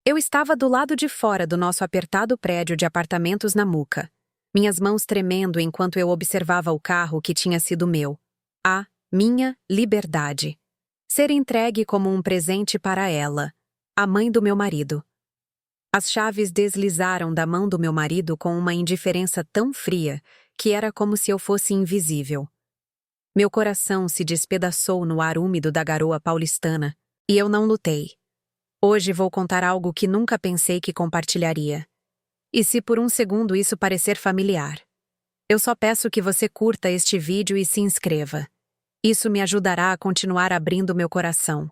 Eu estava do lado de fora do nosso apertado prédio de apartamentos na Muca, minhas mãos tremendo enquanto eu observava o carro que tinha sido meu. A minha liberdade. Ser entregue como um presente para ela, a mãe do meu marido. As chaves deslizaram da mão do meu marido com uma indiferença tão fria que era como se eu fosse invisível. Meu coração se despedaçou no ar úmido da garoa paulistana, e eu não lutei. Hoje vou contar algo que nunca pensei que compartilharia. E se por um segundo isso parecer familiar, eu só peço que você curta este vídeo e se inscreva. Isso me ajudará a continuar abrindo meu coração.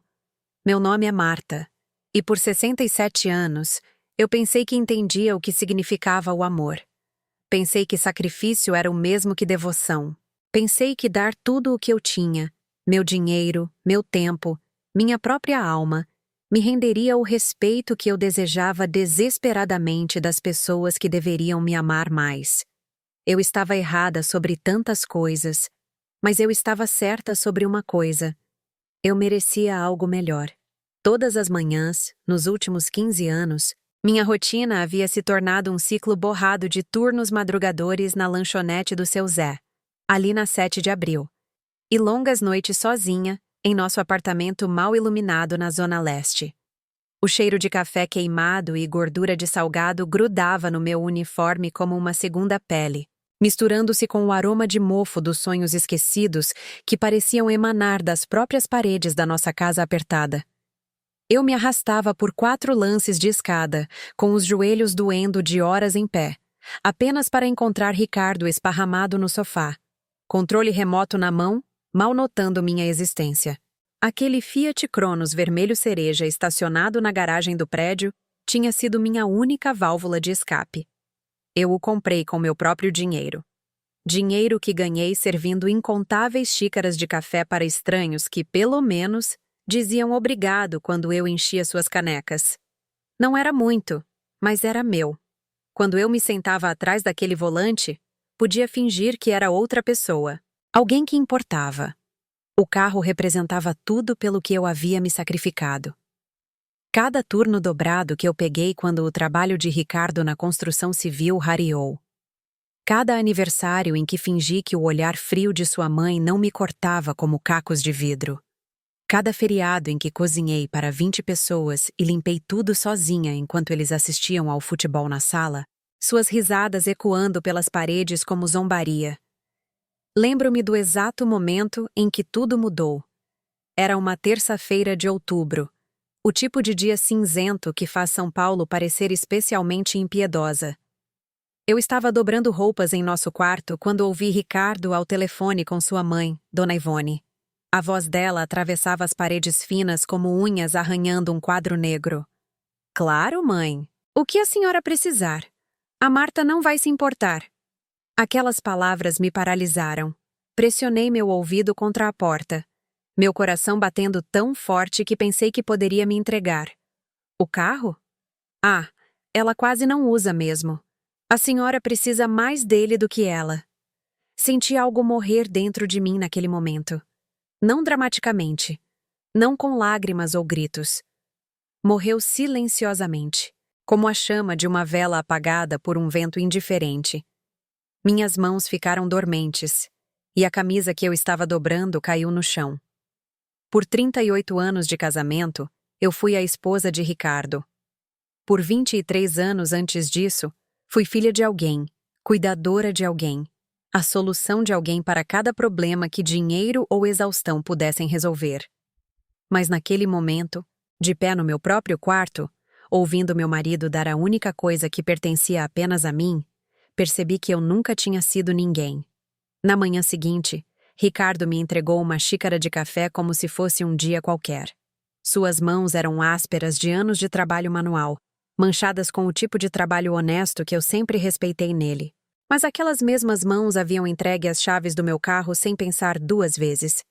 Meu nome é Marta, e por 67 anos, eu pensei que entendia o que significava o amor. Pensei que sacrifício era o mesmo que devoção. Pensei que dar tudo o que eu tinha, meu dinheiro, meu tempo, minha própria alma, me renderia o respeito que eu desejava desesperadamente das pessoas que deveriam me amar mais. Eu estava errada sobre tantas coisas, mas eu estava certa sobre uma coisa. Eu merecia algo melhor. Todas as manhãs, nos últimos 15 anos, minha rotina havia se tornado um ciclo borrado de turnos madrugadores na lanchonete do seu Zé, ali na 7 de abril, e longas noites sozinha, em nosso apartamento mal iluminado na Zona Leste. O cheiro de café queimado e gordura de salgado grudava no meu uniforme como uma segunda pele, misturando-se com o aroma de mofo dos sonhos esquecidos que pareciam emanar das próprias paredes da nossa casa apertada. Eu me arrastava por 4 lances de escada, com os joelhos doendo de horas em pé, apenas para encontrar Ricardo esparramado no sofá, controle remoto na mão, mal notando minha existência. Aquele Fiat Cronos vermelho cereja estacionado na garagem do prédio tinha sido minha única válvula de escape. Eu o comprei com meu próprio dinheiro. Dinheiro que ganhei servindo incontáveis xícaras de café para estranhos que, pelo menos, diziam obrigado quando eu enchia suas canecas. Não era muito, mas era meu. Quando eu me sentava atrás daquele volante, podia fingir que era outra pessoa, alguém que importava. O carro representava tudo pelo que eu havia me sacrificado. Cada turno dobrado que eu peguei quando o trabalho de Ricardo na construção civil rareou. Cada aniversário em que fingi que o olhar frio de sua mãe não me cortava como cacos de vidro. Cada feriado em que cozinhei para 20 pessoas e limpei tudo sozinha enquanto eles assistiam ao futebol na sala, suas risadas ecoando pelas paredes como zombaria. Lembro-me do exato momento em que tudo mudou. Era uma terça-feira de outubro, o tipo de dia cinzento que faz São Paulo parecer especialmente impiedosa. Eu estava dobrando roupas em nosso quarto quando ouvi Ricardo ao telefone com sua mãe, Dona Ivone. A voz dela atravessava as paredes finas como unhas arranhando um quadro negro. Claro, mãe. O que a senhora precisar? A Marta não vai se importar. Aquelas palavras me paralisaram. Pressionei meu ouvido contra a porta, meu coração batendo tão forte que pensei que poderia me entregar. O carro? Ah, ela quase não usa mesmo. A senhora precisa mais dele do que ela. Senti algo morrer dentro de mim naquele momento. Não dramaticamente, não com lágrimas ou gritos. Morreu silenciosamente, como a chama de uma vela apagada por um vento indiferente. Minhas mãos ficaram dormentes, e a camisa que eu estava dobrando caiu no chão. Por 38 anos de casamento, eu fui a esposa de Ricardo. Por 23 anos antes disso, fui filha de alguém, cuidadora de alguém, a solução de alguém para cada problema que dinheiro ou exaustão pudessem resolver. Mas naquele momento, de pé no meu próprio quarto, ouvindo meu marido dar a única coisa que pertencia apenas a mim, percebi que eu nunca tinha sido ninguém. Na manhã seguinte, Ricardo me entregou uma xícara de café como se fosse um dia qualquer. Suas mãos eram ásperas de anos de trabalho manual, manchadas com o tipo de trabalho honesto que eu sempre respeitei nele. Mas aquelas mesmas mãos haviam entregue as chaves do meu carro sem pensar 2 vezes.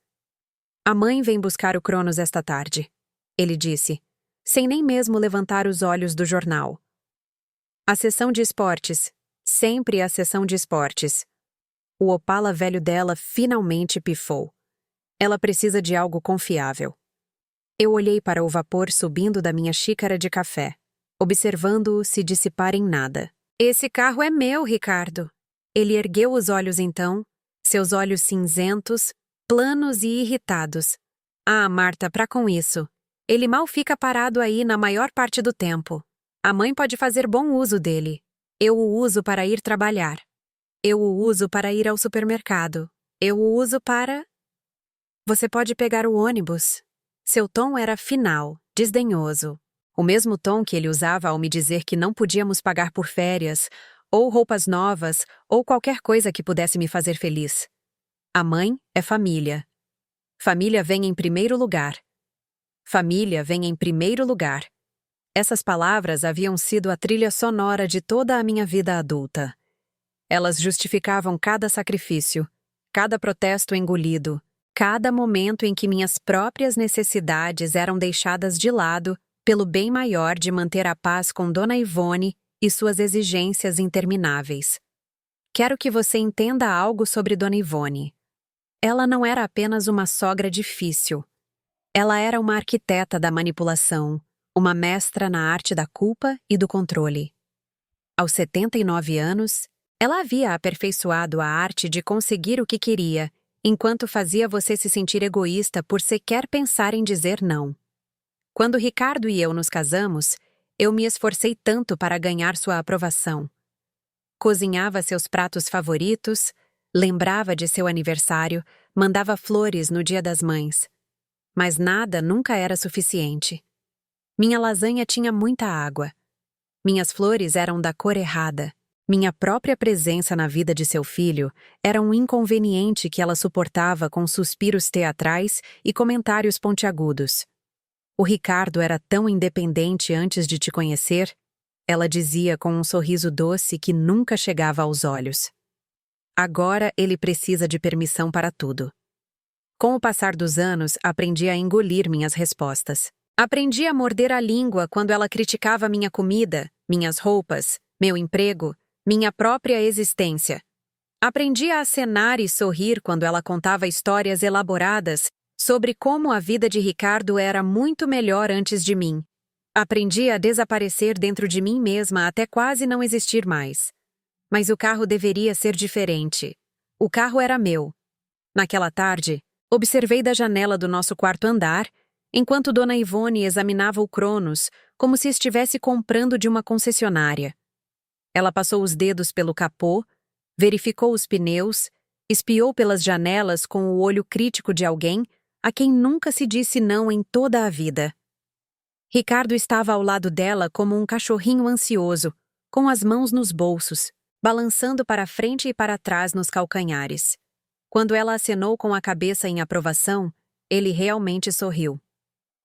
A mãe vem buscar o Cronos esta tarde, ele disse, sem nem mesmo levantar os olhos do jornal. A sessão de esportes. Sempre a sessão de esportes. O Opala velho dela finalmente pifou. Ela precisa de algo confiável. Eu olhei para o vapor subindo da minha xícara de café. observando-o se dissipar em nada. Esse carro é meu, Ricardo. Ele ergueu os olhos então, seus olhos cinzentos, planos e irritados. Ah, Marta, pra com isso. Ele mal fica parado aí na maior parte do tempo. A mãe pode fazer bom uso dele. Eu o uso para ir trabalhar. Eu o uso para ir ao supermercado. Eu o uso para... Você pode pegar o ônibus. Seu tom era final, desdenhoso. O mesmo tom que ele usava ao me dizer que não podíamos pagar por férias, ou roupas novas, ou qualquer coisa que pudesse me fazer feliz. A mãe é família. Família vem em primeiro lugar. Família vem em primeiro lugar. Essas palavras haviam sido a trilha sonora de toda a minha vida adulta. Elas justificavam cada sacrifício, cada protesto engolido, cada momento em que minhas próprias necessidades eram deixadas de lado pelo bem maior de manter a paz com Dona Ivone e suas exigências intermináveis. Quero que você entenda algo sobre Dona Ivone. Ela não era apenas uma sogra difícil. Ela era uma arquiteta da manipulação, uma mestra na arte da culpa e do controle. Aos 79 anos, ela havia aperfeiçoado a arte de conseguir o que queria, enquanto fazia você se sentir egoísta por sequer pensar em dizer não. Quando Ricardo e eu nos casamos, eu me esforcei tanto para ganhar sua aprovação. Cozinhava seus pratos favoritos, lembrava de seu aniversário, mandava flores no Dia das Mães. Mas nada nunca era suficiente. Minha lasanha tinha muita água. Minhas flores eram da cor errada. Minha própria presença na vida de seu filho era um inconveniente que ela suportava com suspiros teatrais e comentários pontiagudos. O Ricardo era tão independente antes de te conhecer, ela dizia com um sorriso doce que nunca chegava aos olhos. Agora ele precisa de permissão para tudo. Com o passar dos anos, aprendi a engolir minhas respostas. Aprendi a morder a língua quando ela criticava minha comida, minhas roupas, meu emprego, minha própria existência. Aprendi a acenar e sorrir quando ela contava histórias elaboradas sobre como a vida de Ricardo era muito melhor antes de mim. Aprendi a desaparecer dentro de mim mesma até quase não existir mais. Mas o carro deveria ser diferente. O carro era meu. Naquela tarde, observei da janela do nosso quarto andar, enquanto Dona Ivone examinava o Cronos como se estivesse comprando de uma concessionária. Ela passou os dedos pelo capô, verificou os pneus, espiou pelas janelas com o olho crítico de alguém a quem nunca se disse não em toda a vida. Ricardo estava ao lado dela como um cachorrinho ansioso, com as mãos nos bolsos, balançando para frente e para trás nos calcanhares. Quando ela acenou com a cabeça em aprovação, ele realmente sorriu.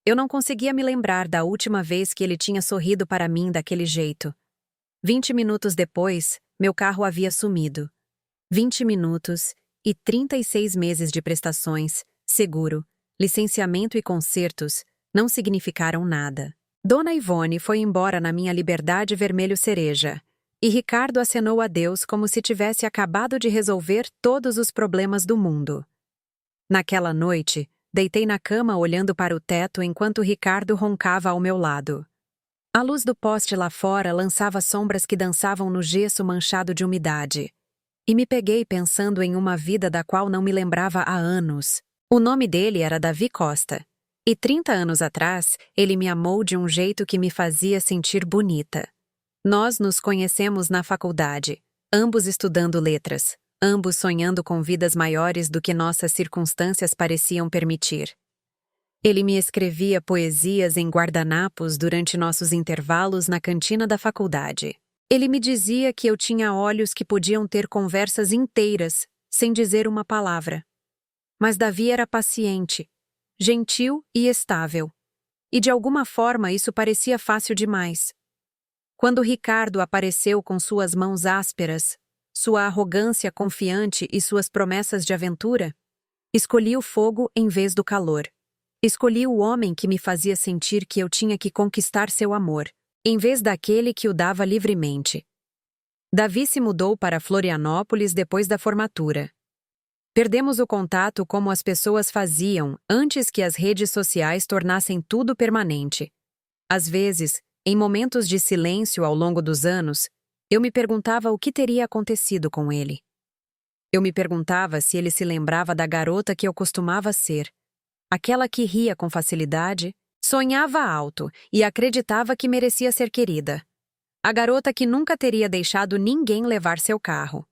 Eu não conseguia me lembrar da última vez que ele tinha sorrido para mim daquele jeito. 20 minutos depois, meu carro havia sumido. 20 minutos e 36 meses de prestações, seguro, licenciamento e consertos não significaram nada. Dona Ivone foi embora na minha Liberdade vermelho cereja, e Ricardo acenou adeus como se tivesse acabado de resolver todos os problemas do mundo. Naquela noite, deitei na cama olhando para o teto enquanto Ricardo roncava ao meu lado. A luz do poste lá fora lançava sombras que dançavam no gesso manchado de umidade. E me peguei pensando em uma vida da qual não me lembrava há anos. O nome dele era Davi Costa. E 30 anos atrás, ele me amou de um jeito que me fazia sentir bonita. Nós nos conhecemos na faculdade, ambos estudando letras, ambos sonhando com vidas maiores do que nossas circunstâncias pareciam permitir. Ele me escrevia poesias em guardanapos durante nossos intervalos na cantina da faculdade. Ele me dizia que eu tinha olhos que podiam ter conversas inteiras, sem dizer uma palavra. Mas Davi era paciente, gentil e estável. E de alguma forma isso parecia fácil demais. Quando Ricardo apareceu com suas mãos ásperas, sua arrogância confiante e suas promessas de aventura, escolhi o fogo em vez do calor. Escolhi o homem que me fazia sentir que eu tinha que conquistar seu amor, em vez daquele que o dava livremente. Davi se mudou para Florianópolis depois da formatura. Perdemos o contato como as pessoas faziam antes que as redes sociais tornassem tudo permanente. Às vezes, Em momentos de silêncio ao longo dos anos, eu me perguntava o que teria acontecido com ele. Eu me perguntava se ele se lembrava da garota que eu costumava ser, aquela que ria com facilidade, sonhava alto e acreditava que merecia ser querida. A garota que nunca teria deixado ninguém levar seu carro.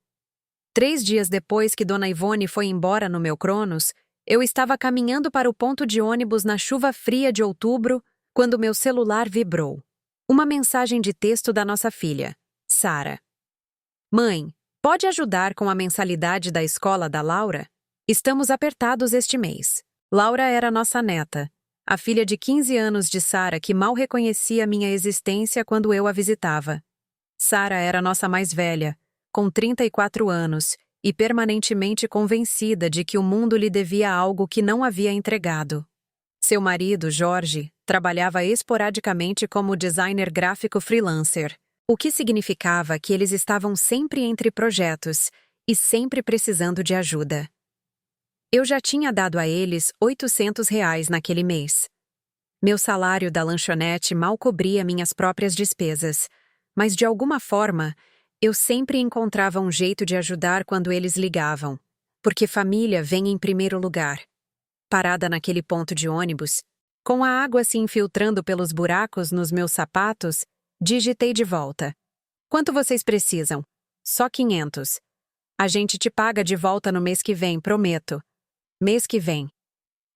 3 dias depois que Dona Ivone foi embora no meu Cronos, eu estava caminhando para o ponto de ônibus na chuva fria de outubro, quando meu celular vibrou. Uma mensagem de texto da nossa filha, Sara. Mãe, pode ajudar com a mensalidade da escola da Laura? Estamos apertados este mês. Laura era nossa neta, a filha de 15 anos de Sara que mal reconhecia minha existência quando eu a visitava. Sara era nossa mais velha, com 34 anos, e permanentemente convencida de que o mundo lhe devia algo que não havia entregado. Seu marido, Jorge, trabalhava esporadicamente como designer gráfico freelancer, o que significava que eles estavam sempre entre projetos e sempre precisando de ajuda. Eu já tinha dado a eles R$ 800 naquele mês. Meu salário da lanchonete mal cobria minhas próprias despesas, mas de alguma forma, eu sempre encontrava um jeito de ajudar quando eles ligavam, porque família vem em primeiro lugar. Parada naquele ponto de ônibus, com a água se infiltrando pelos buracos nos meus sapatos, digitei de volta. Quanto vocês precisam? Só 500. A gente te paga de volta no mês que vem, prometo. Mês que vem.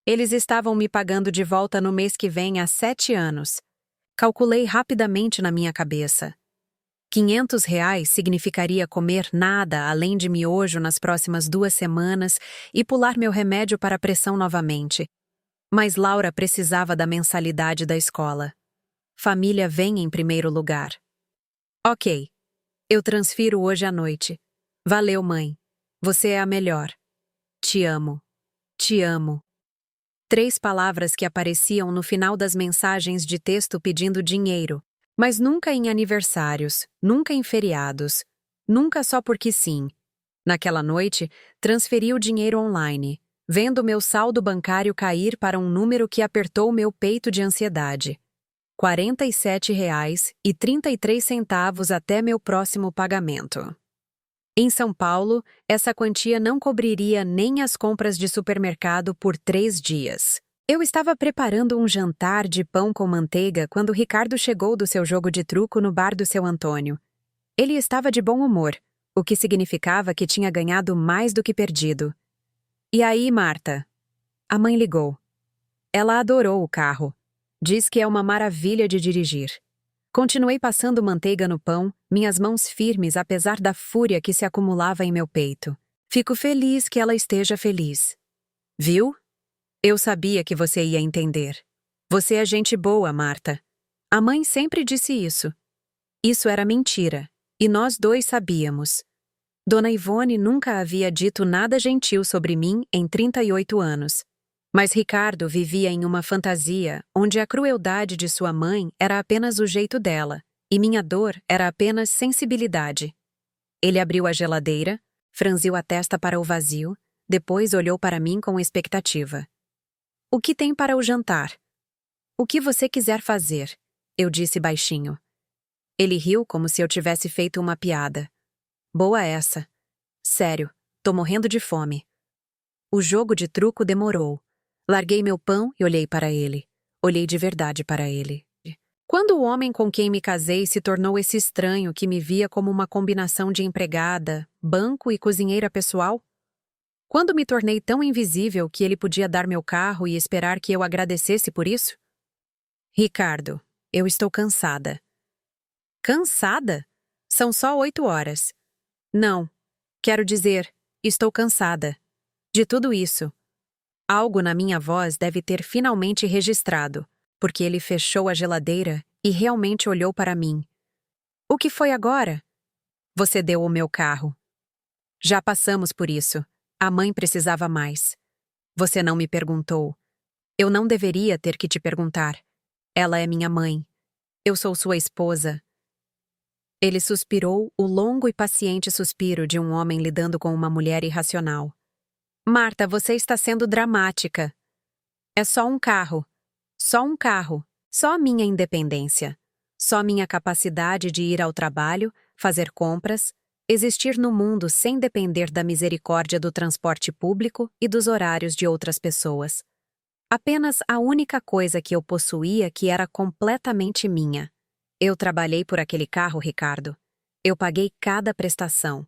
Eles estavam me pagando de volta no mês que vem há 7 anos. Calculei rapidamente na minha cabeça. R$ 500 significaria comer nada além de miojo nas próximas 2 semanas e pular meu remédio para a pressão novamente. Mas Laura precisava da mensalidade da escola. Família vem em primeiro lugar. Ok. Eu transfiro hoje à noite. Valeu, mãe. Você é a melhor. Te amo. Te amo. 3 palavras que apareciam no final das mensagens de texto pedindo dinheiro. Mas nunca em aniversários, nunca em feriados, nunca só porque sim. Naquela noite, transferi o dinheiro online, vendo meu saldo bancário cair para um número que apertou meu peito de ansiedade. R$ 47,33 até meu próximo pagamento. Em São Paulo, essa quantia não cobriria nem as compras de supermercado por 3 dias. Eu estava preparando um jantar de pão com manteiga quando Ricardo chegou do seu jogo de truco no bar do seu Antônio. Ele estava de bom humor, o que significava que tinha ganhado mais do que perdido. E aí, Marta? A mãe ligou. Ela adorou o carro. Diz que é uma maravilha de dirigir. Continuei passando manteiga no pão, minhas mãos firmes apesar da fúria que se acumulava em meu peito. Fico feliz que ela esteja feliz. Viu? Eu sabia que você ia entender. Você é gente boa, Marta. A mãe sempre disse isso. Isso era mentira, e nós dois sabíamos. Dona Ivone nunca havia dito nada gentil sobre mim em 38 anos. Mas Ricardo vivia em uma fantasia onde a crueldade de sua mãe era apenas o jeito dela, e minha dor era apenas sensibilidade. Ele abriu a geladeira, franziu a testa para o vazio, depois olhou para mim com expectativa. O que tem para o jantar? O que você quiser fazer, eu disse baixinho. Ele riu como se eu tivesse feito uma piada. Boa essa. Sério, tô morrendo de fome. O jogo de truco demorou. Larguei meu pão e olhei para ele. Olhei de verdade para ele. Quando o homem com quem me casei se tornou esse estranho que me via como uma combinação de empregada, banco e cozinheira pessoal? Quando me tornei tão invisível que ele podia dar meu carro e esperar que eu agradecesse por isso? Ricardo, eu estou cansada. Cansada? São só 8 horas. Não. Quero dizer, estou cansada. De tudo isso. Algo na minha voz deve ter finalmente registrado, porque ele fechou a geladeira e realmente olhou para mim. O que foi agora? Você deu o meu carro. Já passamos por isso. A mãe precisava mais. Você não me perguntou. Eu não deveria ter que te perguntar. Ela é minha mãe. Eu sou sua esposa. Ele suspirou o longo e paciente suspiro de um homem lidando com uma mulher irracional. Marta, você está sendo dramática. É só um carro. Só um carro. Só a minha independência. Só minha capacidade de ir ao trabalho, fazer compras, existir no mundo sem depender da misericórdia do transporte público e dos horários de outras pessoas. Apenas a única coisa que eu possuía que era completamente minha. Eu trabalhei por aquele carro, Ricardo. Eu paguei cada prestação.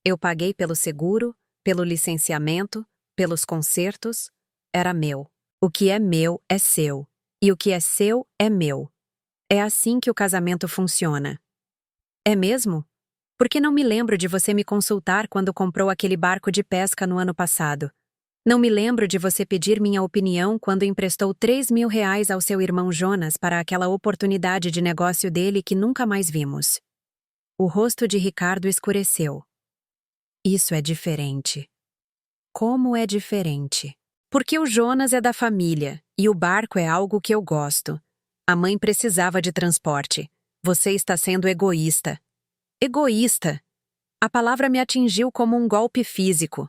Eu paguei pelo seguro, pelo licenciamento, pelos consertos. Era meu. O que é meu é seu. E o que é seu é meu. É assim que o casamento funciona. É mesmo? Por que não me lembro de você me consultar quando comprou aquele barco de pesca no ano passado? Não me lembro de você pedir minha opinião quando emprestou R$ 3.000 ao seu irmão Jonas para aquela oportunidade de negócio dele que nunca mais vimos. O rosto de Ricardo escureceu. Isso é diferente. Como é diferente? Porque o Jonas é da família e o barco é algo que eu gosto. A mãe precisava de transporte. Você está sendo egoísta. Egoísta! A palavra me atingiu como um golpe físico.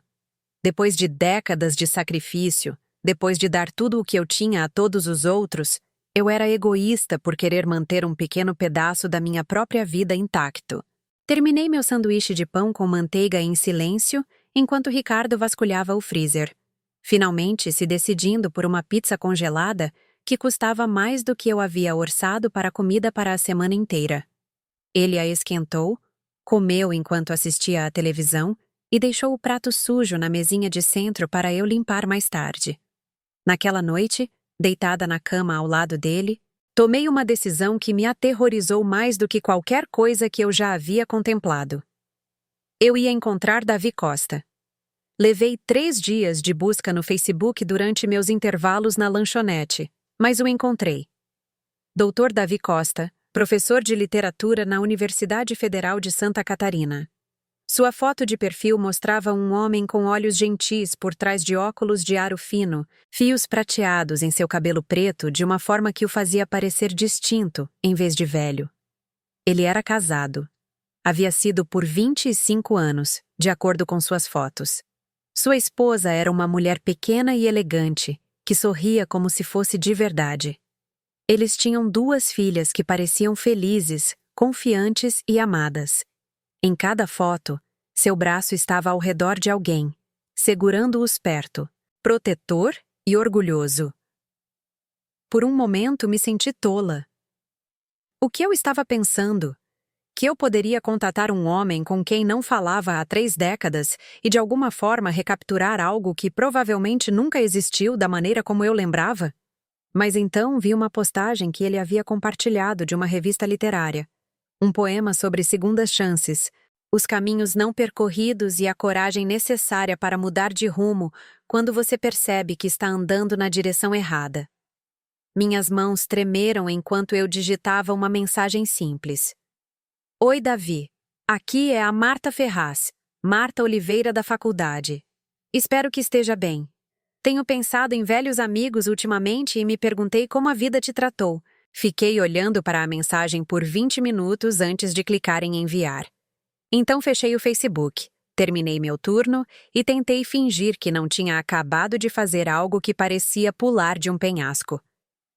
Depois de décadas de sacrifício, depois de dar tudo o que eu tinha a todos os outros, eu era egoísta por querer manter um pequeno pedaço da minha própria vida intacto. Terminei meu sanduíche de pão com manteiga em silêncio, enquanto Ricardo vasculhava o freezer, finalmente se decidindo por uma pizza congelada que custava mais do que eu havia orçado para a comida para a semana inteira. Ele a esquentou, comeu enquanto assistia à televisão e deixou o prato sujo na mesinha de centro para eu limpar mais tarde. Naquela noite, deitada na cama ao lado dele, tomei uma decisão que me aterrorizou mais do que qualquer coisa que eu já havia contemplado. Eu ia encontrar Davi Costa. Levei 3 dias de busca no Facebook durante meus intervalos na lanchonete, mas o encontrei. Dr. Davi Costa, professor de literatura na Universidade Federal de Santa Catarina. Sua foto de perfil mostrava um homem com olhos gentis por trás de óculos de aro fino, fios prateados em seu cabelo preto de uma forma que o fazia parecer distinto, em vez de velho. Ele era casado. Havia sido por 25 anos, de acordo com suas fotos. Sua esposa era uma mulher pequena e elegante, que sorria como se fosse de verdade. Eles tinham 2 filhas que pareciam felizes, confiantes e amadas. Em cada foto, seu braço estava ao redor de alguém, segurando-os perto, protetor e orgulhoso. Por um momento me senti tola. O que eu estava pensando? Que eu poderia contatar um homem com quem não falava há 3 décadas e de alguma forma recapturar algo que provavelmente nunca existiu da maneira como eu lembrava? Mas então vi uma postagem que ele havia compartilhado de uma revista literária. Um poema sobre segundas chances, os caminhos não percorridos e a coragem necessária para mudar de rumo quando você percebe que está andando na direção errada. Minhas mãos tremeram enquanto eu digitava uma mensagem simples. Oi, Davi. Aqui é a Marta Ferraz, Marta Oliveira da faculdade. Espero que esteja bem. Tenho pensado em velhos amigos ultimamente e me perguntei como a vida te tratou. Fiquei olhando para a mensagem por 20 minutos antes de clicar em enviar. Então fechei o Facebook, terminei meu turno e tentei fingir que não tinha acabado de fazer algo que parecia pular de um penhasco.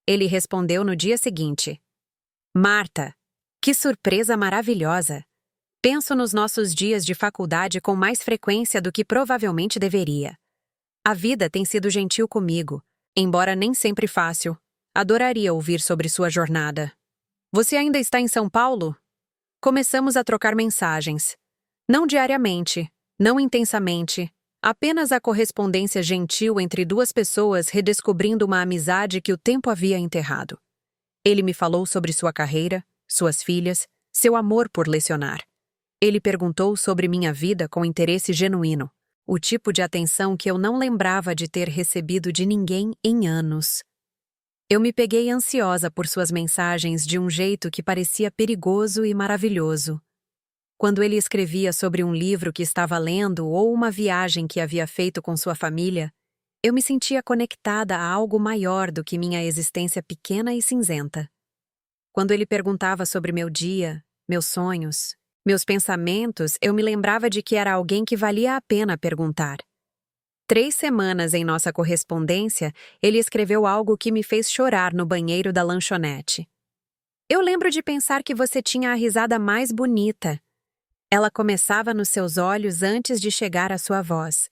Ele respondeu no dia seguinte. Marta, que surpresa maravilhosa! Penso nos nossos dias de faculdade com mais frequência do que provavelmente deveria. A vida tem sido gentil comigo, embora nem sempre fácil. Adoraria ouvir sobre sua jornada. Você ainda está em São Paulo? Começamos a trocar mensagens. Não diariamente, não intensamente, apenas a correspondência gentil entre 2 pessoas redescobrindo uma amizade que o tempo havia enterrado. Ele me falou sobre sua carreira, suas filhas, seu amor por lecionar. Ele perguntou sobre minha vida com interesse genuíno, o tipo de atenção que eu não lembrava de ter recebido de ninguém em anos. Eu me peguei ansiosa por suas mensagens de um jeito que parecia perigoso e maravilhoso. Quando ele escrevia sobre um livro que estava lendo ou uma viagem que havia feito com sua família, eu me sentia conectada a algo maior do que minha existência pequena e cinzenta. Quando ele perguntava sobre meu dia, meus sonhos, meus pensamentos, eu me lembrava de que era alguém que valia a pena perguntar. 3 semanas em nossa correspondência, ele escreveu algo que me fez chorar no banheiro da lanchonete. Eu lembro de pensar que você tinha a risada mais bonita. Ela começava nos seus olhos antes de chegar à sua voz.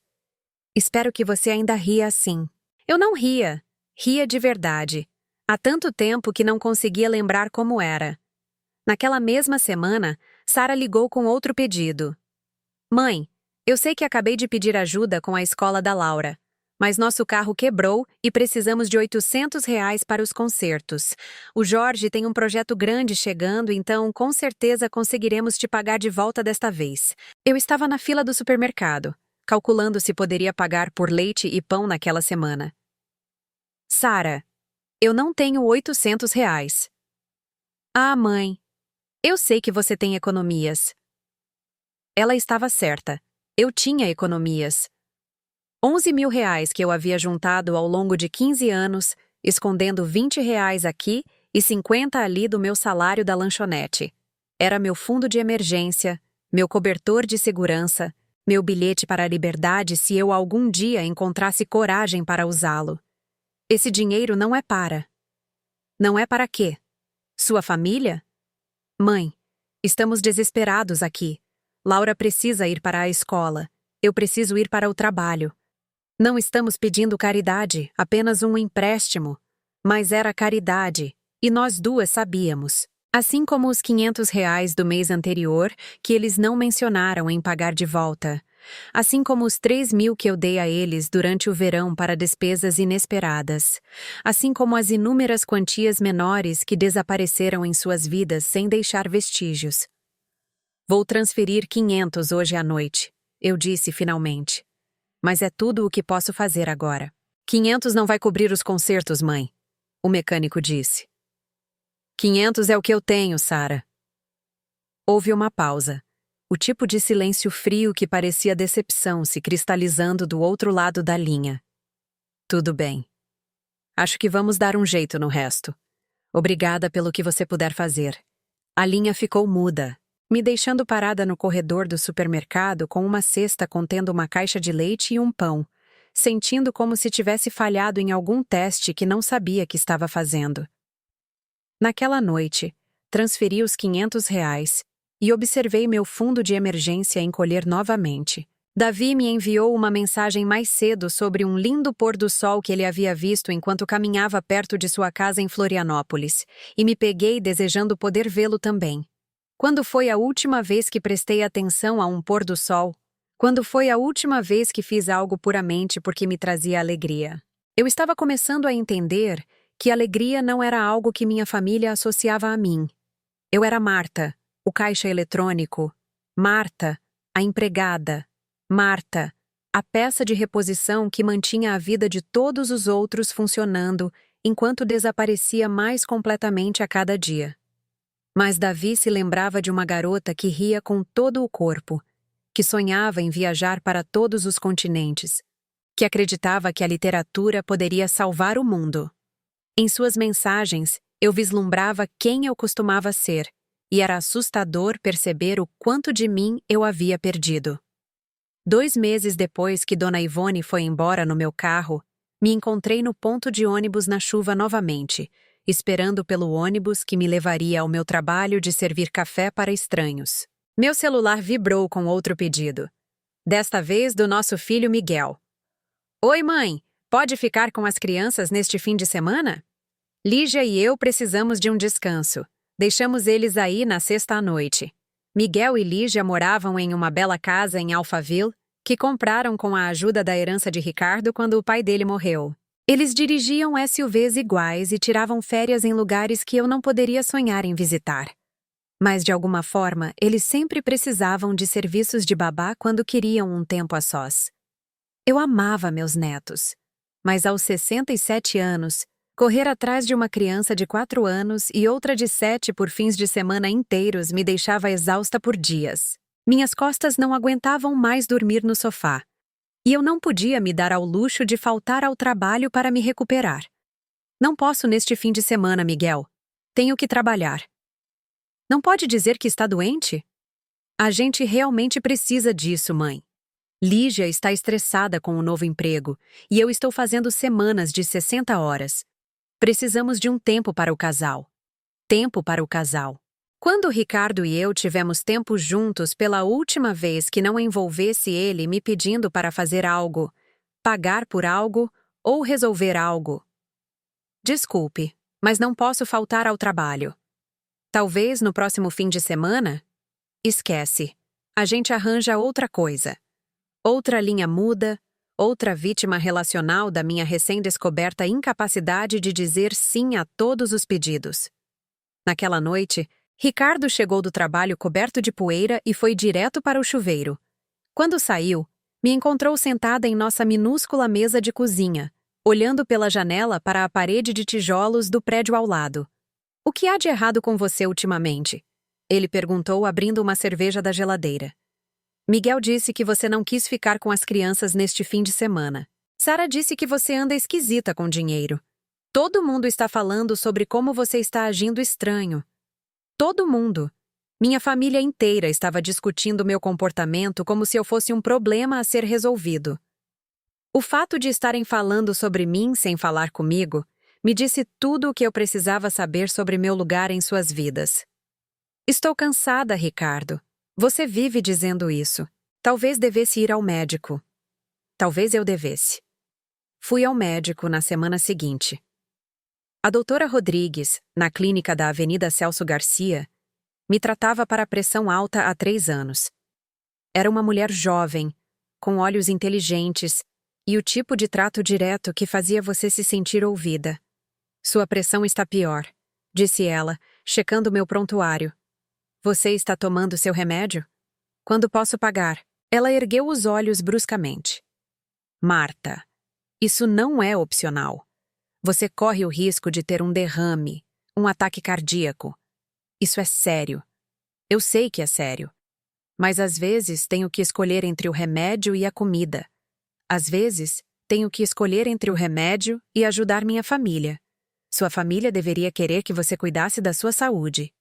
Espero que você ainda ria assim. Eu não ria. Ria de verdade. Há tanto tempo que não conseguia lembrar como era. Naquela mesma semana, Sara ligou com outro pedido. Mãe, eu sei que acabei de pedir ajuda com a escola da Laura, mas nosso carro quebrou e precisamos de R$ 800 para os consertos. O Jorge tem um projeto grande chegando, então com certeza conseguiremos te pagar de volta desta vez. Eu estava na fila do supermercado, calculando se poderia pagar por leite e pão naquela semana. Sara, eu não tenho R$ 800. Ah, mãe, eu sei que você tem economias. Ela estava certa. Eu tinha economias. R$ 11.000 que eu havia juntado ao longo de 15 anos, escondendo R$ 20 aqui e 50 ali do meu salário da lanchonete. Era meu fundo de emergência, meu cobertor de segurança, meu bilhete para a liberdade se eu algum dia encontrasse coragem para usá-lo. Esse dinheiro não é para. Não é para quê? Sua família? Mãe, estamos desesperados aqui. Laura precisa ir para a escola. Eu preciso ir para o trabalho. Não estamos pedindo caridade, apenas um empréstimo. Mas era caridade, e nós duas sabíamos. Assim como os R$ 500 do mês anterior, que eles não mencionaram em pagar de volta. Assim como os 3.000 que eu dei a eles durante o verão para despesas inesperadas. Assim como as inúmeras quantias menores que desapareceram em suas vidas sem deixar vestígios. Vou transferir 500 hoje à noite, eu disse finalmente. Mas é tudo o que posso fazer agora. 500 não vai cobrir os consertos, mãe, o mecânico disse. 500 é o que eu tenho, Sara. Houve uma pausa. O tipo de silêncio frio que parecia decepção se cristalizando do outro lado da linha. Tudo bem. Acho que vamos dar um jeito no resto. Obrigada pelo que você puder fazer. A linha ficou muda, me deixando parada no corredor do supermercado com uma cesta contendo uma caixa de leite e um pão, sentindo como se tivesse falhado em algum teste que não sabia que estava fazendo. Naquela noite, transferi os R$ 500 e observei meu fundo de emergência encolher novamente. Davi me enviou uma mensagem mais cedo sobre um lindo pôr do sol que ele havia visto enquanto caminhava perto de sua casa em Florianópolis, e me peguei desejando poder vê-lo também. Quando foi a última vez que prestei atenção a um pôr do sol? Quando foi a última vez que fiz algo puramente porque me trazia alegria? Eu estava começando a entender que alegria não era algo que minha família associava a mim. Eu era Marta, o caixa eletrônico. Marta, a empregada. Marta, a peça de reposição que mantinha a vida de todos os outros funcionando enquanto desaparecia mais completamente a cada dia. Mas Davi se lembrava de uma garota que ria com todo o corpo, que sonhava em viajar para todos os continentes, que acreditava que a literatura poderia salvar o mundo. Em suas mensagens, eu vislumbrava quem eu costumava ser, e era assustador perceber o quanto de mim eu havia perdido. 2 meses depois que Dona Ivone foi embora no meu carro, me encontrei no ponto de ônibus na chuva novamente, esperando pelo ônibus que me levaria ao meu trabalho de servir café para estranhos. Meu celular vibrou com outro pedido. Desta vez do nosso filho Miguel. Oi, mãe! Pode ficar com as crianças neste fim de semana? Lígia e eu precisamos de um descanso. Deixamos eles aí na sexta à noite. Miguel e Lígia moravam em uma bela casa em Alphaville, que compraram com a ajuda da herança de Ricardo quando o pai dele morreu. Eles dirigiam SUVs iguais e tiravam férias em lugares que eu não poderia sonhar em visitar. Mas, de alguma forma, eles sempre precisavam de serviços de babá quando queriam um tempo a sós. Eu amava meus netos. Mas aos 67 anos, correr atrás de uma criança de 4 anos e outra de 7 por fins de semana inteiros me deixava exausta por dias. Minhas costas não aguentavam mais dormir no sofá. E eu não podia me dar ao luxo de faltar ao trabalho para me recuperar. Não posso neste fim de semana, Miguel. Tenho que trabalhar. Não pode dizer que está doente? A gente realmente precisa disso, mãe. Lígia está estressada com o novo emprego e eu estou fazendo semanas de 60 horas. Precisamos de um tempo para o casal. Tempo para o casal. Quando Ricardo e eu tivemos tempo juntos pela última vez que não envolvesse ele me pedindo para fazer algo, pagar por algo ou resolver algo? Desculpe, mas não posso faltar ao trabalho. Talvez no próximo fim de semana? Esquece. A gente arranja outra coisa. Outra linha muda, outra vítima relacional da minha recém-descoberta incapacidade de dizer sim a todos os pedidos. Naquela noite, Ricardo chegou do trabalho coberto de poeira e foi direto para o chuveiro. Quando saiu, me encontrou sentada em nossa minúscula mesa de cozinha, olhando pela janela para a parede de tijolos do prédio ao lado. "O que há de errado com você ultimamente?" Ele perguntou, abrindo uma cerveja da geladeira. "Miguel disse que você não quis ficar com as crianças neste fim de semana. Sara disse que você anda esquisita com dinheiro. Todo mundo está falando sobre como você está agindo estranho. Todo mundo. Minha família inteira estava discutindo meu comportamento como se eu fosse um problema a ser resolvido. O fato de estarem falando sobre mim sem falar comigo me disse tudo o que eu precisava saber sobre meu lugar em suas vidas. Estou cansada, Ricardo. Você vive dizendo isso. Talvez devesse ir ao médico. Talvez eu devesse. Fui ao médico na semana seguinte. A doutora Rodrigues, na clínica da Avenida Celso Garcia, me tratava para pressão alta há 3 anos. Era uma mulher jovem, com olhos inteligentes e o tipo de trato direto que fazia você se sentir ouvida. Sua pressão está pior, disse ela, checando meu prontuário. Você está tomando seu remédio? Quando posso pagar? Ela ergueu os olhos bruscamente. Marta, isso não é opcional. Você corre o risco de ter um derrame, um ataque cardíaco. Isso é sério. Eu sei que é sério. Mas às vezes tenho que escolher entre o remédio e a comida. Às vezes tenho que escolher entre o remédio e ajudar minha família. Sua família deveria querer que você cuidasse da sua saúde.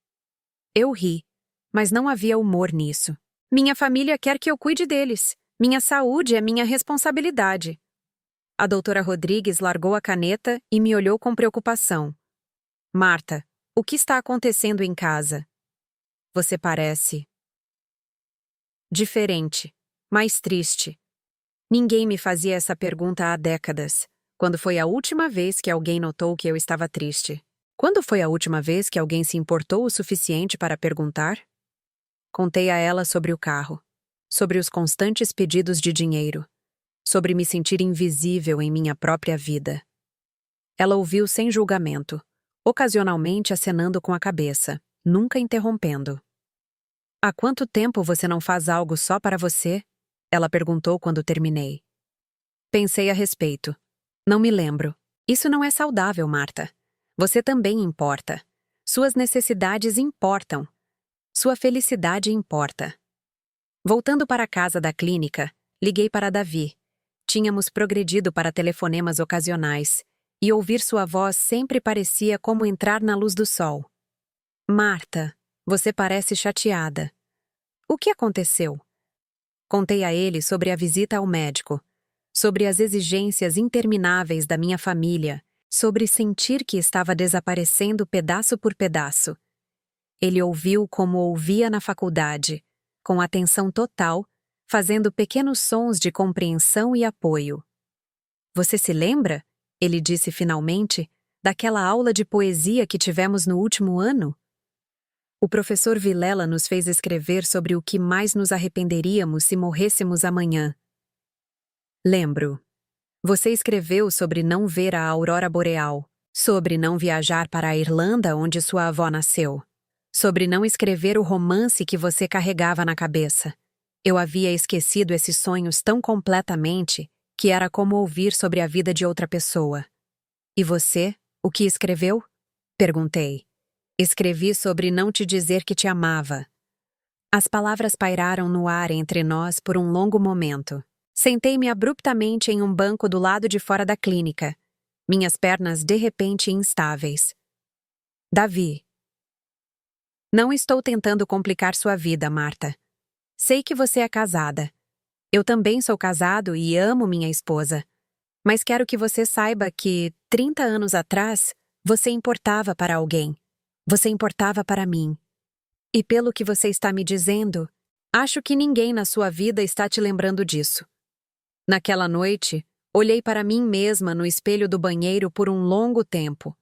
Eu ri, mas não havia humor nisso. Minha família quer que eu cuide deles. Minha saúde é minha responsabilidade. A doutora Rodrigues largou a caneta e me olhou com preocupação. Marta, o que está acontecendo em casa? Você parece diferente, mais triste. Ninguém me fazia essa pergunta há décadas. Quando foi a última vez que alguém notou que eu estava triste? Quando foi a última vez que alguém se importou o suficiente para perguntar? Contei a ela sobre o carro, sobre os constantes pedidos de dinheiro, sobre me sentir invisível em minha própria vida. Ela ouviu sem julgamento, ocasionalmente acenando com a cabeça, nunca interrompendo. Há quanto tempo você não faz algo só para você? Ela perguntou quando terminei. Pensei a respeito. Não me lembro. Isso não é saudável, Marta. Você também importa. Suas necessidades importam. Sua felicidade importa. Voltando para a casa da clínica, liguei para Davi. Tínhamos progredido para telefonemas ocasionais, e ouvir sua voz sempre parecia como entrar na luz do sol. Marta, você parece chateada. O que aconteceu? Contei a ele sobre a visita ao médico, sobre as exigências intermináveis da minha família, sobre sentir que estava desaparecendo pedaço por pedaço. Ele ouviu como ouvia na faculdade, com atenção total, fazendo pequenos sons de compreensão e apoio. Você se lembra? Ele disse finalmente, daquela aula de poesia que tivemos no último ano? O professor Vilela nos fez escrever sobre o que mais nos arrependeríamos se morrêssemos amanhã. Lembro. Você escreveu sobre não ver a aurora boreal, sobre não viajar para a Irlanda onde sua avó nasceu, sobre não escrever o romance que você carregava na cabeça. Eu havia esquecido esses sonhos tão completamente que era como ouvir sobre a vida de outra pessoa. E você, o que escreveu? Perguntei. Escrevi sobre não te dizer que te amava. As palavras pairaram no ar entre nós por um longo momento. Sentei-me abruptamente em um banco do lado de fora da clínica, minhas pernas de repente instáveis. Davi. Não estou tentando complicar sua vida, Marta. Sei que você é casada. Eu também sou casado e amo minha esposa. Mas quero que você saiba que, 30 anos atrás, você importava para alguém. Você importava para mim. E pelo que você está me dizendo, acho que ninguém na sua vida está te lembrando disso. Naquela noite, olhei para mim mesma no espelho do banheiro por um longo tempo.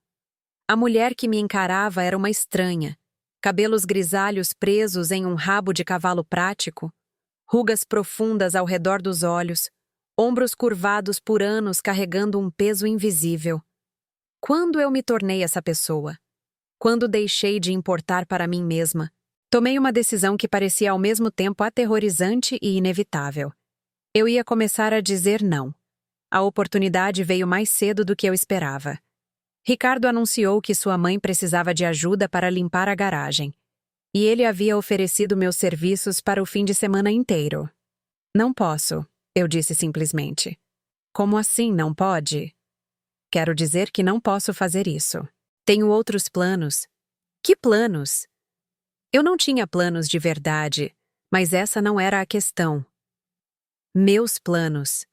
A mulher que me encarava era uma estranha, cabelos grisalhos presos em um rabo de cavalo prático, rugas profundas ao redor dos olhos, ombros curvados por anos carregando um peso invisível. Quando eu me tornei essa pessoa? Quando deixei de importar para mim mesma? Tomei uma decisão que parecia ao mesmo tempo aterrorizante e inevitável. Eu ia começar a dizer não. A oportunidade veio mais cedo do que eu esperava. Ricardo anunciou que sua mãe precisava de ajuda para limpar a garagem. E ele havia oferecido meus serviços para o fim de semana inteiro. Não posso, eu disse simplesmente. Como assim não pode? Quero dizer que não posso fazer isso. Tenho outros planos. Que planos? Eu não tinha planos de verdade, mas essa não era a questão. Meus planos.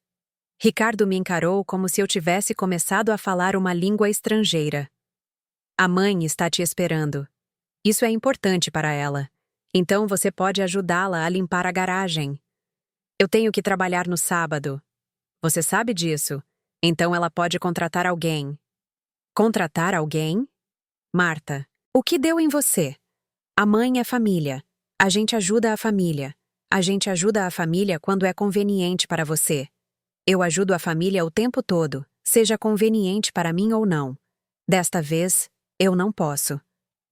Ricardo me encarou como se eu tivesse começado a falar uma língua estrangeira. A mãe está te esperando. Isso é importante para ela. Então você pode ajudá-la a limpar a garagem. Eu tenho que trabalhar no sábado. Você sabe disso. Então ela pode contratar alguém. Contratar alguém? Marta, o que deu em você? A mãe é família. A gente ajuda a família. A gente ajuda a família quando é conveniente para você. Eu ajudo a família o tempo todo, seja conveniente para mim ou não. Desta vez, eu não posso.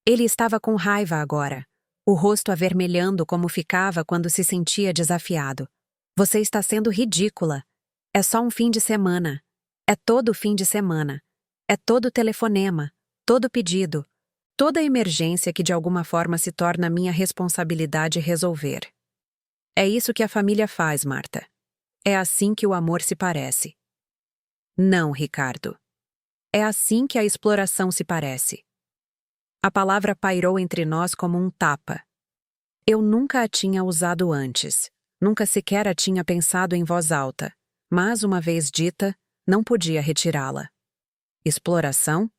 Ele estava com raiva agora, o rosto avermelhando como ficava quando se sentia desafiado. Você está sendo ridícula. É só um fim de semana. É todo fim de semana. É todo telefonema, todo pedido, toda emergência que de alguma forma se torna minha responsabilidade resolver. É isso que a família faz, Marta. É assim que o amor se parece. Não, Ricardo. É assim que a exploração se parece. A palavra pairou entre nós como um tapa. Eu nunca a tinha usado antes. Nunca sequer a tinha pensado em voz alta. Mas, uma vez dita, não podia retirá-la. Exploração?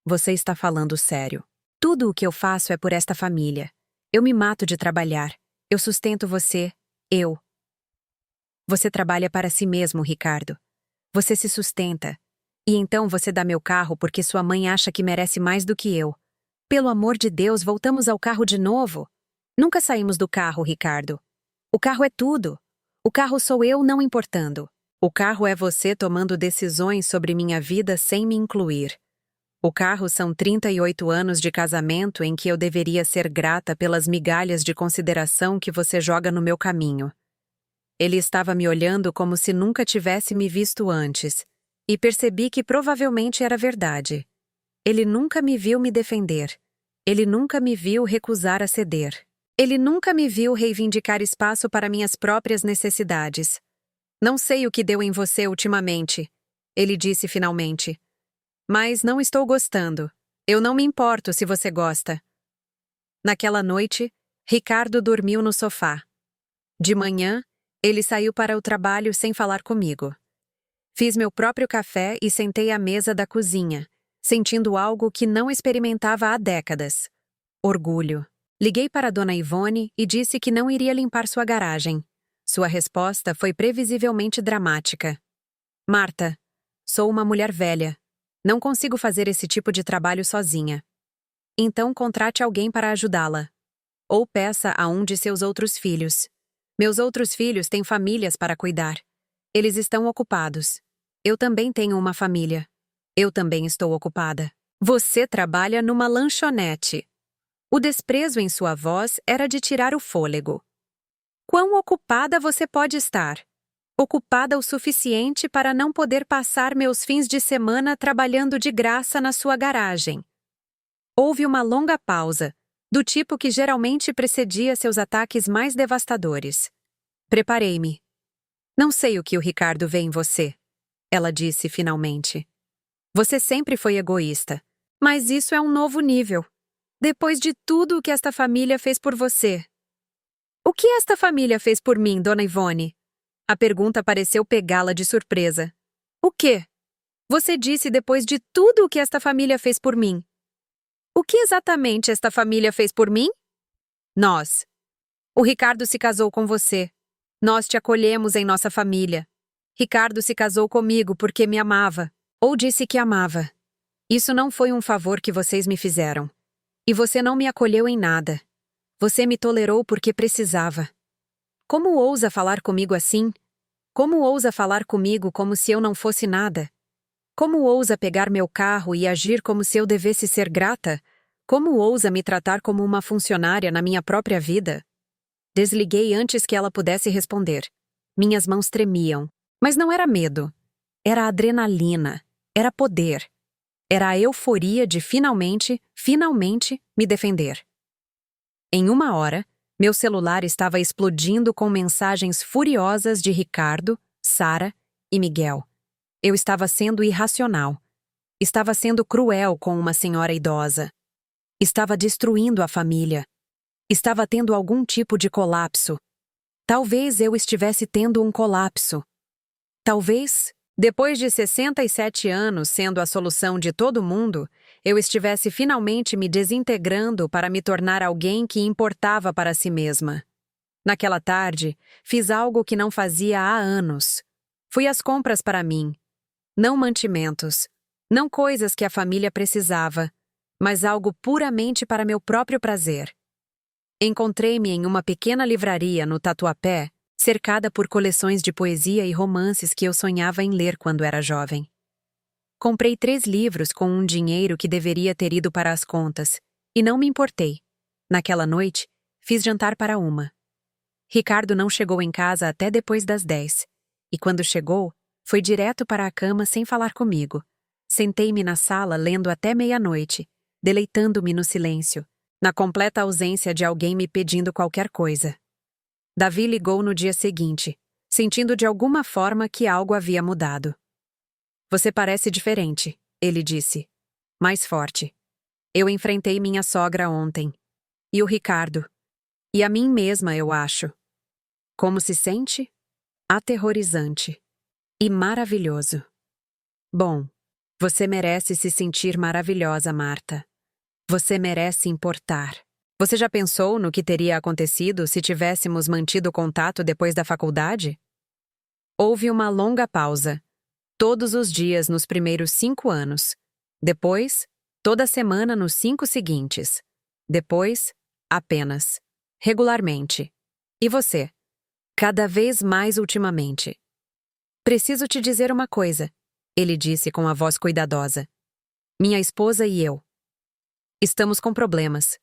Você está falando sério. Tudo o que eu faço é por esta família. Eu me mato de trabalhar. Eu sustento você. Eu. Você trabalha para si mesmo, Ricardo. Você se sustenta. E então você dá meu carro porque sua mãe acha que merece mais do que eu. Pelo amor de Deus, voltamos ao carro de novo. Nunca saímos do carro, Ricardo. O carro é tudo. O carro sou eu não importando. O carro é você tomando decisões sobre minha vida sem me incluir. O carro são 38 anos de casamento em que eu deveria ser grata pelas migalhas de consideração que você joga no meu caminho. Ele estava me olhando como se nunca tivesse me visto antes, e percebi que provavelmente era verdade. Ele nunca me viu me defender. Ele nunca me viu recusar a ceder. Ele nunca me viu reivindicar espaço para minhas próprias necessidades. Não sei o que deu em você ultimamente, ele disse finalmente. Mas não estou gostando. Eu não me importo se você gosta. Naquela noite, Ricardo dormiu no sofá. De manhã, ele saiu para o trabalho sem falar comigo. Fiz meu próprio café e sentei à mesa da cozinha, sentindo algo que não experimentava há décadas. Orgulho. Liguei para Dona Ivone e disse que não iria limpar sua garagem. Sua resposta foi previsivelmente dramática. Marta, sou uma mulher velha. Não consigo fazer esse tipo de trabalho sozinha. Então contrate alguém para ajudá-la. Ou peça a um de seus outros filhos. Meus outros filhos têm famílias para cuidar. Eles estão ocupados. Eu também tenho uma família. Eu também estou ocupada. Você trabalha numa lanchonete. O desprezo em sua voz era de tirar o fôlego. Quão ocupada você pode estar? Ocupada o suficiente para não poder passar meus fins de semana trabalhando de graça na sua garagem. Houve uma longa pausa, do tipo que geralmente precedia seus ataques mais devastadores. Preparei-me. Não sei o que o Ricardo vê em você, ela disse finalmente. Você sempre foi egoísta, mas isso é um novo nível. Depois de tudo o que esta família fez por você. O que esta família fez por mim, Dona Ivone? A pergunta pareceu pegá-la de surpresa. O quê? Você disse depois de tudo o que esta família fez por mim. O que exatamente esta família fez por mim? Nós. O Ricardo se casou com você. Nós te acolhemos em nossa família. Ricardo se casou comigo porque me amava. Ou disse que amava. Isso não foi um favor que vocês me fizeram. E você não me acolheu em nada. Você me tolerou porque precisava. Como ousa falar comigo assim? Como ousa falar comigo como se eu não fosse nada? Como ousa pegar meu carro e agir como se eu devesse ser grata? Como ousa me tratar como uma funcionária na minha própria vida? Desliguei antes que ela pudesse responder. Minhas mãos tremiam. Mas não era medo. Era adrenalina. Era poder. Era a euforia de finalmente me defender. Em 1 hora, meu celular estava explodindo com mensagens furiosas de Ricardo, Sara e Miguel. Eu estava sendo irracional. Estava sendo cruel com uma senhora idosa. Estava destruindo a família. Estava tendo algum tipo de colapso. Talvez eu estivesse tendo um colapso. Talvez, depois de 67 anos sendo a solução de todo mundo, eu estivesse finalmente me desintegrando para me tornar alguém que importava para si mesma. Naquela tarde, fiz algo que não fazia há anos. Fui às compras para mim. Não mantimentos, não coisas que a família precisava, mas algo puramente para meu próprio prazer. Encontrei-me em uma pequena livraria no Tatuapé, cercada por coleções de poesia e romances que eu sonhava em ler quando era jovem. Comprei 3 livros com um dinheiro que deveria ter ido para as contas, e não me importei. Naquela noite, fiz jantar para uma. Ricardo não chegou em casa até depois das 10, e quando chegou, foi direto para a cama sem falar comigo. Sentei-me na sala lendo até meia-noite, deleitando-me no silêncio, na completa ausência de alguém me pedindo qualquer coisa. Davi ligou no dia seguinte, sentindo de alguma forma que algo havia mudado. Você parece diferente, ele disse. Mais forte. Eu enfrentei minha sogra ontem. E o Ricardo. E a mim mesma, eu acho. Como se sente? Aterrorizante. E maravilhoso. Bom, você merece se sentir maravilhosa, Marta. Você merece importar. Você já pensou no que teria acontecido se tivéssemos mantido contato depois da faculdade? Houve uma longa pausa. Todos os dias nos primeiros 5 anos. Depois, toda semana nos 5 seguintes. Depois, apenas. Regularmente. E você? Cada vez mais ultimamente. Preciso te dizer uma coisa, ele disse com a voz cuidadosa. Minha esposa e eu. Estamos com problemas.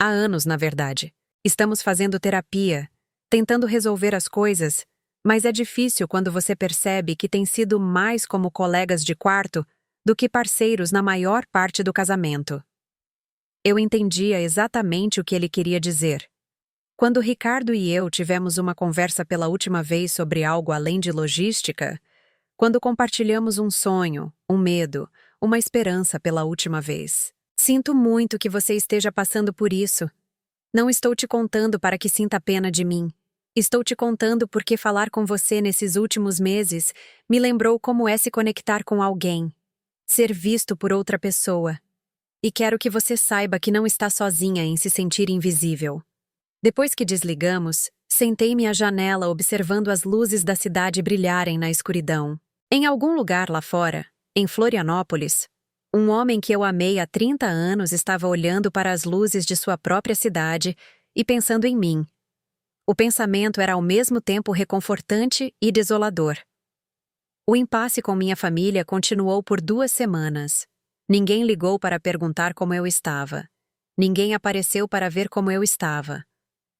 Há anos, na verdade. Estamos fazendo terapia, tentando resolver as coisas, mas é difícil quando você percebe que tem sido mais como colegas de quarto do que parceiros na maior parte do casamento. Eu entendia exatamente o que ele queria dizer. Quando Ricardo e eu tivemos uma conversa pela última vez sobre algo além de logística, quando compartilhamos um sonho, um medo, uma esperança pela última vez. Sinto muito que você esteja passando por isso. Não estou te contando para que sinta pena de mim. Estou te contando porque falar com você nesses últimos meses me lembrou como é se conectar com alguém, ser visto por outra pessoa. E quero que você saiba que não está sozinha em se sentir invisível. Depois que desligamos, sentei-me à janela observando as luzes da cidade brilharem na escuridão. Em algum lugar lá fora, em Florianópolis, um homem que eu amei há 30 anos estava olhando para as luzes de sua própria cidade e pensando em mim. O pensamento era ao mesmo tempo reconfortante e desolador. O impasse com minha família continuou por 2 semanas. Ninguém ligou para perguntar como eu estava. Ninguém apareceu para ver como eu estava.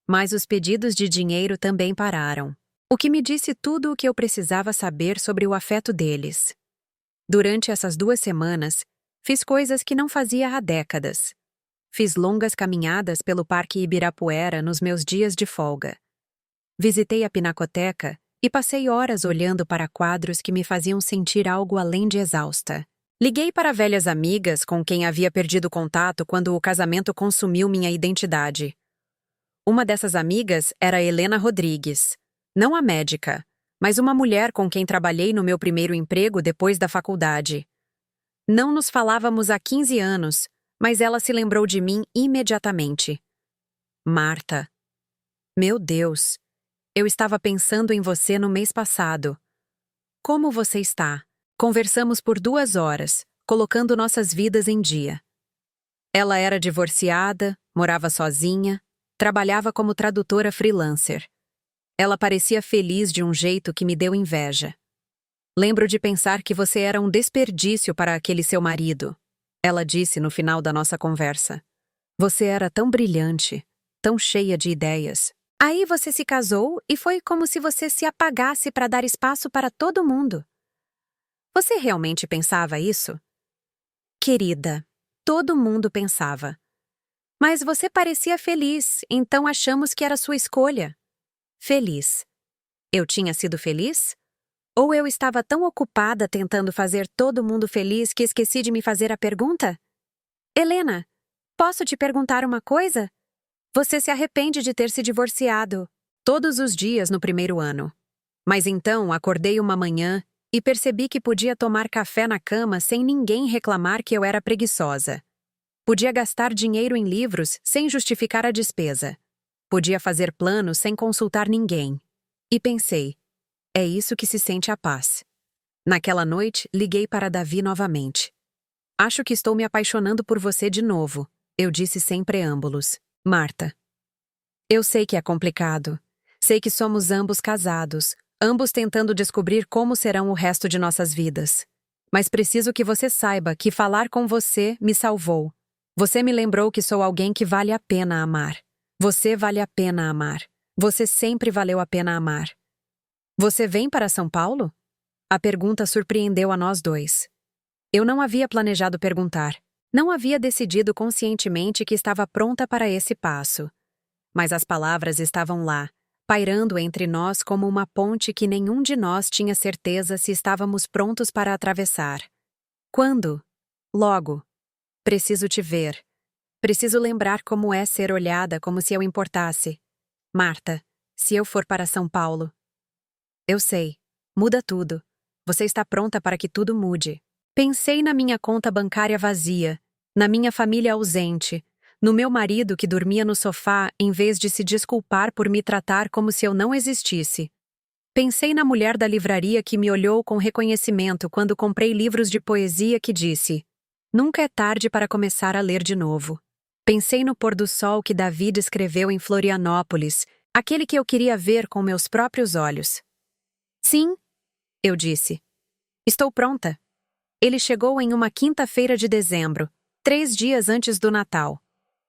Mas os pedidos de dinheiro também pararam. O que me disse tudo o que eu precisava saber sobre o afeto deles. Durante essas 2 semanas, fiz coisas que não fazia há décadas. Fiz longas caminhadas pelo Parque Ibirapuera nos meus dias de folga. Visitei a Pinacoteca e passei horas olhando para quadros que me faziam sentir algo além de exausta. Liguei para velhas amigas com quem havia perdido contato quando o casamento consumiu minha identidade. Uma dessas amigas era Helena Rodrigues, não a médica, mas uma mulher com quem trabalhei no meu primeiro emprego depois da faculdade. Não nos falávamos há 15 anos, mas ela se lembrou de mim imediatamente. Marta. Meu Deus, eu estava pensando em você no mês passado. Como você está? Conversamos por 2 horas, colocando nossas vidas em dia. Ela era divorciada, morava sozinha, trabalhava como tradutora freelancer. Ela parecia feliz de um jeito que me deu inveja. Lembro de pensar que você era um desperdício para aquele seu marido, ela disse no final da nossa conversa. Você era tão brilhante, tão cheia de ideias. Aí você se casou e foi como se você se apagasse para dar espaço para todo mundo. Você realmente pensava isso? Querida, todo mundo pensava. Mas você parecia feliz, então achamos que era sua escolha. Feliz. Eu tinha sido feliz? Ou eu estava tão ocupada tentando fazer todo mundo feliz que esqueci de me fazer a pergunta? Helena, posso te perguntar uma coisa? Você se arrepende de ter se divorciado todos os dias no primeiro ano. Mas então acordei uma manhã e percebi que podia tomar café na cama sem ninguém reclamar que eu era preguiçosa. Podia gastar dinheiro em livros sem justificar a despesa. Podia fazer planos sem consultar ninguém. E pensei, é isso que se sente a paz. Naquela noite, liguei para Davi novamente. Acho que estou me apaixonando por você de novo, eu disse sem preâmbulos. Marta. Eu sei que é complicado. Sei que somos ambos casados, ambos tentando descobrir como serão o resto de nossas vidas. Mas preciso que você saiba que falar com você me salvou. Você me lembrou que sou alguém que vale a pena amar. Você vale a pena amar. Você sempre valeu a pena amar. Você vem para São Paulo? A pergunta surpreendeu a nós dois. Eu não havia planejado perguntar. Não havia decidido conscientemente que estava pronta para esse passo. Mas as palavras estavam lá, pairando entre nós como uma ponte que nenhum de nós tinha certeza se estávamos prontos para atravessar. Quando? Logo. Preciso te ver. Preciso lembrar como é ser olhada como se eu importasse. Marta, se eu for para São Paulo. Eu sei. Muda tudo. Você está pronta para que tudo mude. Pensei na minha conta bancária vazia, na minha família ausente, no meu marido que dormia no sofá em vez de se desculpar por me tratar como se eu não existisse. Pensei na mulher da livraria que me olhou com reconhecimento quando comprei livros de poesia que disse: nunca é tarde para começar a ler de novo. Pensei no pôr do sol que Davi descreveu em Florianópolis, aquele que eu queria ver com meus próprios olhos. Sim, eu disse. Estou pronta. Ele chegou em uma quinta-feira de dezembro, 3 dias antes do Natal.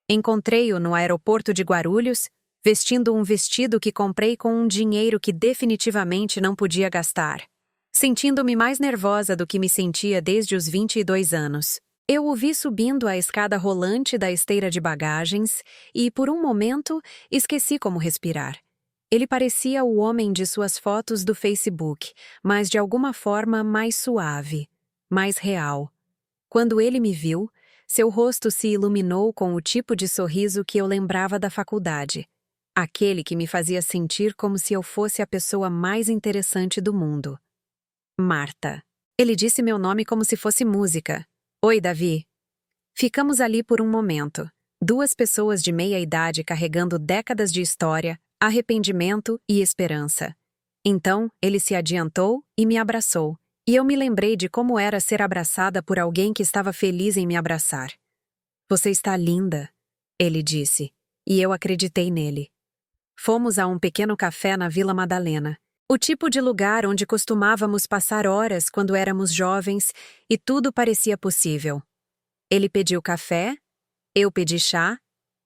Encontrei-o no aeroporto de Guarulhos, vestindo um vestido que comprei com um dinheiro que definitivamente não podia gastar. Sentindo-me mais nervosa do que me sentia desde os 22 anos. Eu o vi subindo a escada rolante da esteira de bagagens e, por um momento, esqueci como respirar. Ele parecia o homem de suas fotos do Facebook, mas de alguma forma mais suave, mais real. Quando ele me viu, seu rosto se iluminou com o tipo de sorriso que eu lembrava da faculdade. Aquele que me fazia sentir como se eu fosse a pessoa mais interessante do mundo. Marta. Ele disse meu nome como se fosse música. Oi, Davi. Ficamos ali por um momento. 2 pessoas de meia idade carregando décadas de história, arrependimento e esperança. Então, ele se adiantou e me abraçou. E eu me lembrei de como era ser abraçada por alguém que estava feliz em me abraçar. Você está linda, ele disse, e eu acreditei nele. Fomos a um pequeno café na Vila Madalena, o tipo de lugar onde costumávamos passar horas quando éramos jovens e tudo parecia possível. Ele pediu café, eu pedi chá,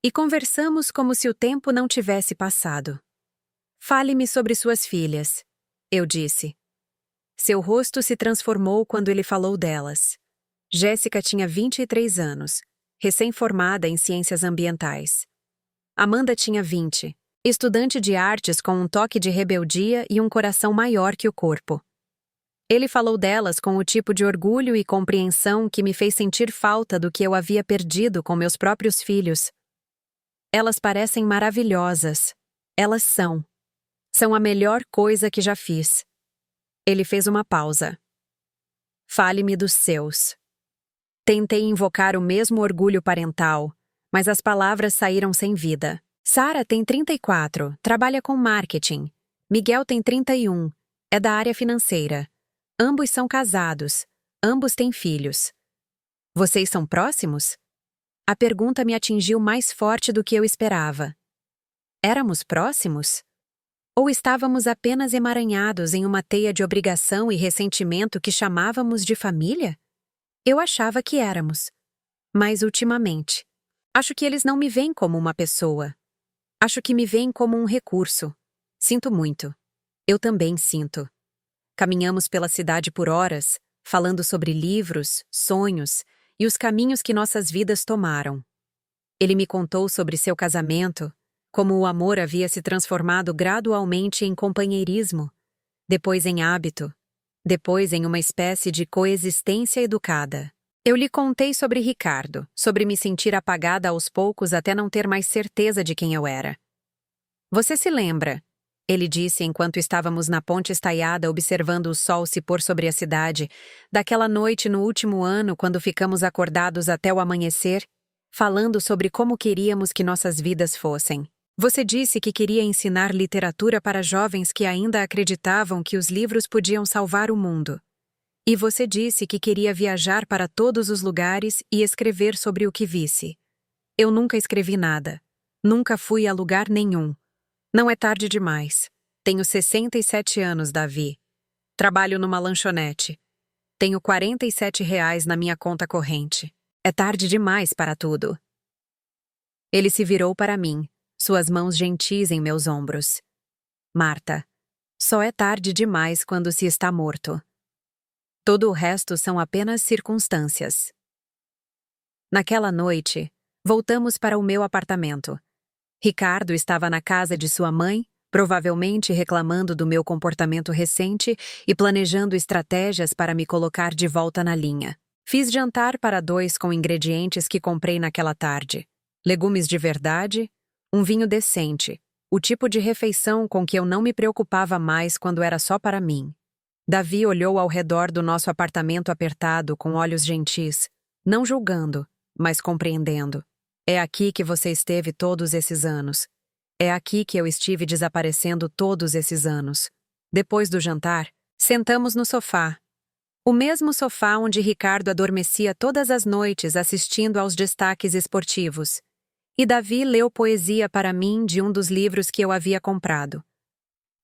e conversamos como se o tempo não tivesse passado. Fale-me sobre suas filhas, eu disse. Seu rosto se transformou quando ele falou delas. Jéssica tinha 23 anos, recém-formada em ciências ambientais. Amanda tinha 20, estudante de artes com um toque de rebeldia e um coração maior que o corpo. Ele falou delas com o tipo de orgulho e compreensão que me fez sentir falta do que eu havia perdido com meus próprios filhos. Elas parecem maravilhosas. Elas são. São a melhor coisa que já fiz. Ele fez uma pausa. Fale-me dos seus. Tentei invocar o mesmo orgulho parental, mas as palavras saíram sem vida. Sara tem 34, trabalha com marketing. Miguel tem 31, é da área financeira. Ambos são casados, ambos têm filhos. Vocês são próximos? A pergunta me atingiu mais forte do que eu esperava. Éramos próximos? Ou estávamos apenas emaranhados em uma teia de obrigação e ressentimento que chamávamos de família? Eu achava que éramos. Mas ultimamente, acho que eles não me veem como uma pessoa. Acho que me veem como um recurso. Sinto muito. Eu também sinto. Caminhamos pela cidade por horas, falando sobre livros, sonhos e os caminhos que nossas vidas tomaram. Ele me contou sobre seu casamento, como o amor havia se transformado gradualmente em companheirismo, depois em hábito, depois em uma espécie de coexistência educada. Eu lhe contei sobre Ricardo, sobre me sentir apagada aos poucos até não ter mais certeza de quem eu era. Você se lembra? Ele disse enquanto estávamos na ponte estaiada observando o sol se pôr sobre a cidade, daquela noite no último ano quando ficamos acordados até o amanhecer, falando sobre como queríamos que nossas vidas fossem. Você disse que queria ensinar literatura para jovens que ainda acreditavam que os livros podiam salvar o mundo. E você disse que queria viajar para todos os lugares e escrever sobre o que visse. Eu nunca escrevi nada. Nunca fui a lugar nenhum. Não é tarde demais. Tenho 67 anos, Davi. Trabalho numa lanchonete. Tenho R$ 47 na minha conta corrente. É tarde demais para tudo. Ele se virou para mim, suas mãos gentis em meus ombros. Marta, só é tarde demais quando se está morto. Todo o resto são apenas circunstâncias. Naquela noite, voltamos para o meu apartamento. Ricardo estava na casa de sua mãe, provavelmente reclamando do meu comportamento recente e planejando estratégias para me colocar de volta na linha. Fiz jantar para 2 com ingredientes que comprei naquela tarde. Legumes de verdade, um vinho decente, o tipo de refeição com que eu não me preocupava mais quando era só para mim. Davi olhou ao redor do nosso apartamento apertado com olhos gentis, não julgando, mas compreendendo. É aqui que você esteve todos esses anos. É aqui que eu estive desaparecendo todos esses anos. Depois do jantar, sentamos no sofá. O mesmo sofá onde Ricardo adormecia todas as noites assistindo aos destaques esportivos. E Davi leu poesia para mim de um dos livros que eu havia comprado.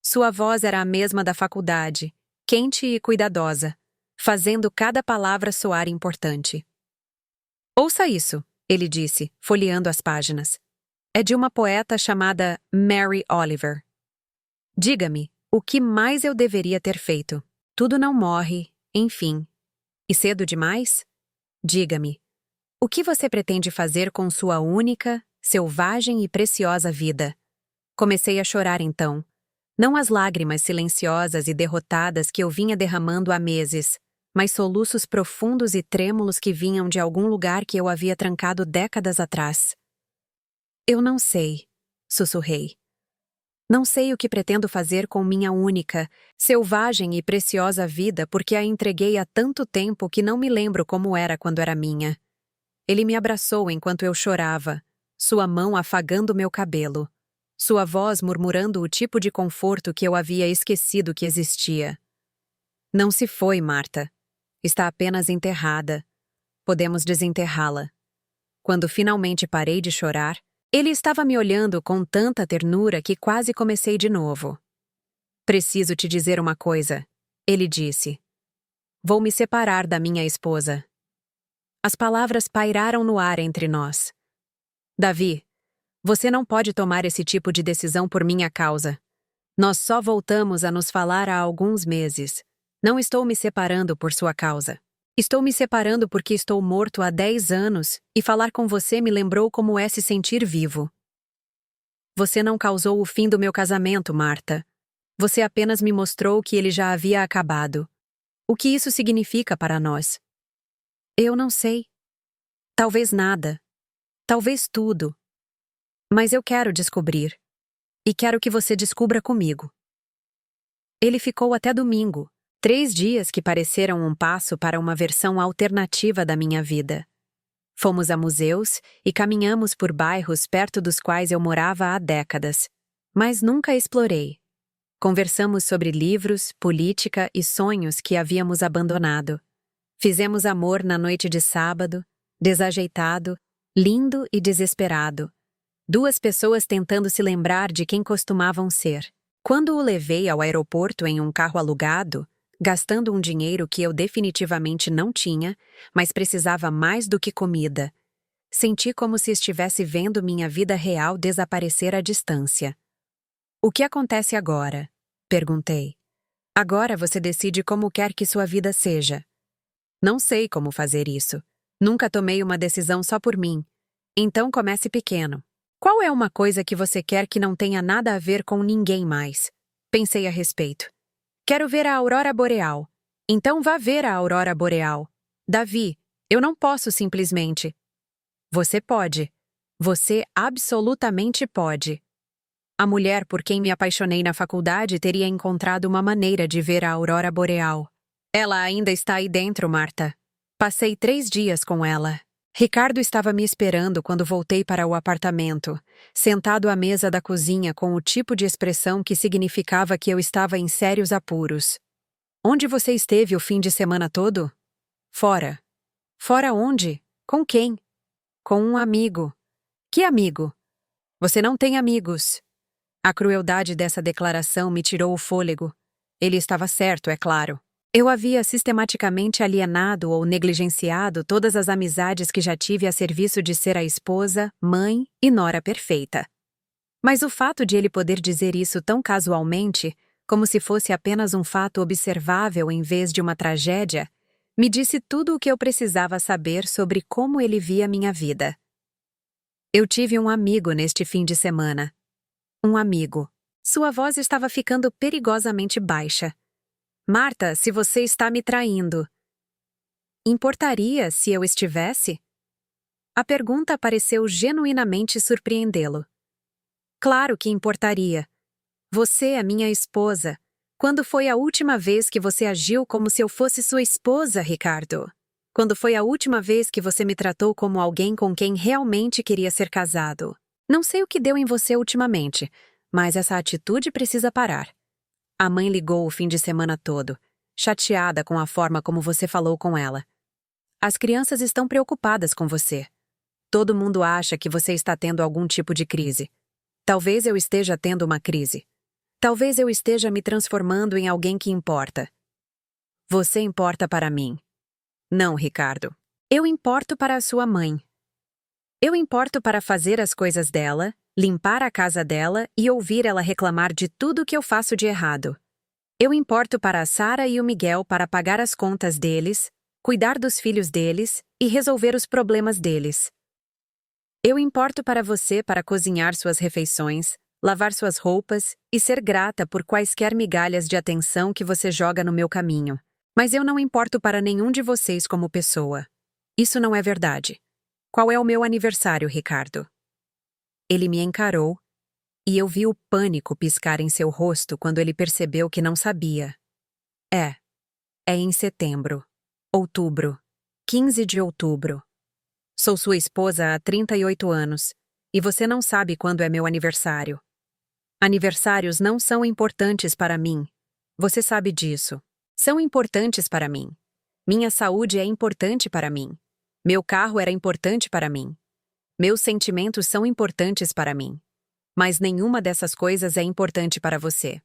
Sua voz era a mesma da faculdade, quente e cuidadosa, fazendo cada palavra soar importante. Ouça isso, ele disse, folheando as páginas. É de uma poeta chamada Mary Oliver. Diga-me, o que mais eu deveria ter feito? Tudo não morre, enfim. E cedo demais? Diga-me, o que você pretende fazer com sua única, selvagem e preciosa vida? Comecei a chorar então. Não as lágrimas silenciosas e derrotadas que eu vinha derramando há meses, mas soluços profundos e trêmulos que vinham de algum lugar que eu havia trancado décadas atrás. Eu não sei, sussurrei. Não sei o que pretendo fazer com minha única, selvagem e preciosa vida porque a entreguei há tanto tempo que não me lembro como era quando era minha. Ele me abraçou enquanto eu chorava, sua mão afagando meu cabelo, sua voz murmurando o tipo de conforto que eu havia esquecido que existia. Não se foi, Marta. Está apenas enterrada. Podemos desenterrá-la. Quando finalmente parei de chorar, ele estava me olhando com tanta ternura que quase comecei de novo. Preciso te dizer uma coisa, ele disse. Vou me separar da minha esposa. As palavras pairaram no ar entre nós. Davi, você não pode tomar esse tipo de decisão por minha causa. Nós só voltamos a nos falar há alguns meses. Não estou me separando por sua causa. Estou me separando porque estou morto há 10 anos e falar com você me lembrou como é se sentir vivo. Você não causou o fim do meu casamento, Marta. Você apenas me mostrou que ele já havia acabado. O que isso significa para nós? Eu não sei. Talvez nada. Talvez tudo. Mas eu quero descobrir. E quero que você descubra comigo. Ele ficou até domingo, 3 dias que pareceram um passo para uma versão alternativa da minha vida. Fomos a museus e caminhamos por bairros perto dos quais eu morava há décadas, mas nunca explorei. Conversamos sobre livros, política e sonhos que havíamos abandonado. Fizemos amor na noite de sábado, desajeitado, lindo e desesperado. 2 pessoas tentando se lembrar de quem costumavam ser. Quando o levei ao aeroporto em um carro alugado, gastando um dinheiro que eu definitivamente não tinha, mas precisava mais do que comida, senti como se estivesse vendo minha vida real desaparecer à distância. O que acontece agora? Perguntei. Agora você decide como quer que sua vida seja. Não sei como fazer isso. Nunca tomei uma decisão só por mim. Então comece pequeno. Qual é uma coisa que você quer que não tenha nada a ver com ninguém mais? Pensei a respeito. Quero ver a aurora boreal. Então vá ver a aurora boreal. Davi, eu não posso simplesmente. Você pode. Você absolutamente pode. A mulher por quem me apaixonei na faculdade teria encontrado uma maneira de ver a aurora boreal. Ela ainda está aí dentro, Marta. Passei 3 dias com ela. Ricardo estava me esperando quando voltei para o apartamento, sentado à mesa da cozinha com o tipo de expressão que significava que eu estava em sérios apuros. Onde você esteve o fim de semana todo? Fora. Fora onde? Com quem? Com um amigo. Que amigo? Você não tem amigos. A crueldade dessa declaração me tirou o fôlego. Ele estava certo, é claro. Eu havia sistematicamente alienado ou negligenciado todas as amizades que já tive a serviço de ser a esposa, mãe e nora perfeita. Mas o fato de ele poder dizer isso tão casualmente, como se fosse apenas um fato observável em vez de uma tragédia, me disse tudo o que eu precisava saber sobre como ele via minha vida. Eu tive um amigo neste fim de semana. Um amigo. Sua voz estava ficando perigosamente baixa. Marta, se você está me traindo. Importaria se eu estivesse? A pergunta pareceu genuinamente surpreendê-lo. Claro que importaria. Você é minha esposa. Quando foi a última vez que você agiu como se eu fosse sua esposa, Ricardo? Quando foi a última vez que você me tratou como alguém com quem realmente queria ser casado? Não sei o que deu em você ultimamente, mas essa atitude precisa parar. A mãe ligou o fim de semana todo, chateada com a forma como você falou com ela. As crianças estão preocupadas com você. Todo mundo acha que você está tendo algum tipo de crise. Talvez eu esteja tendo uma crise. Talvez eu esteja me transformando em alguém que importa. Você importa para mim. Não, Ricardo. Eu importo para a sua mãe. Eu importo para fazer as coisas dela, limpar a casa dela e ouvir ela reclamar de tudo que eu faço de errado. Eu importo para a Sara e o Miguel para pagar as contas deles, cuidar dos filhos deles e resolver os problemas deles. Eu importo para você para cozinhar suas refeições, lavar suas roupas e ser grata por quaisquer migalhas de atenção que você joga no meu caminho. Mas eu não importo para nenhum de vocês como pessoa. Isso não é verdade. Qual é o meu aniversário, Ricardo? Ele me encarou, e eu vi o pânico piscar em seu rosto quando ele percebeu que não sabia. É em setembro. Outubro. 15 de outubro. Sou sua esposa há 38 anos, e você não sabe quando é meu aniversário. Aniversários não são importantes para mim. Você sabe disso. São importantes para mim. Minha saúde é importante para mim. Meu carro era importante para mim. Meus sentimentos são importantes para mim. Mas nenhuma dessas coisas é importante para você.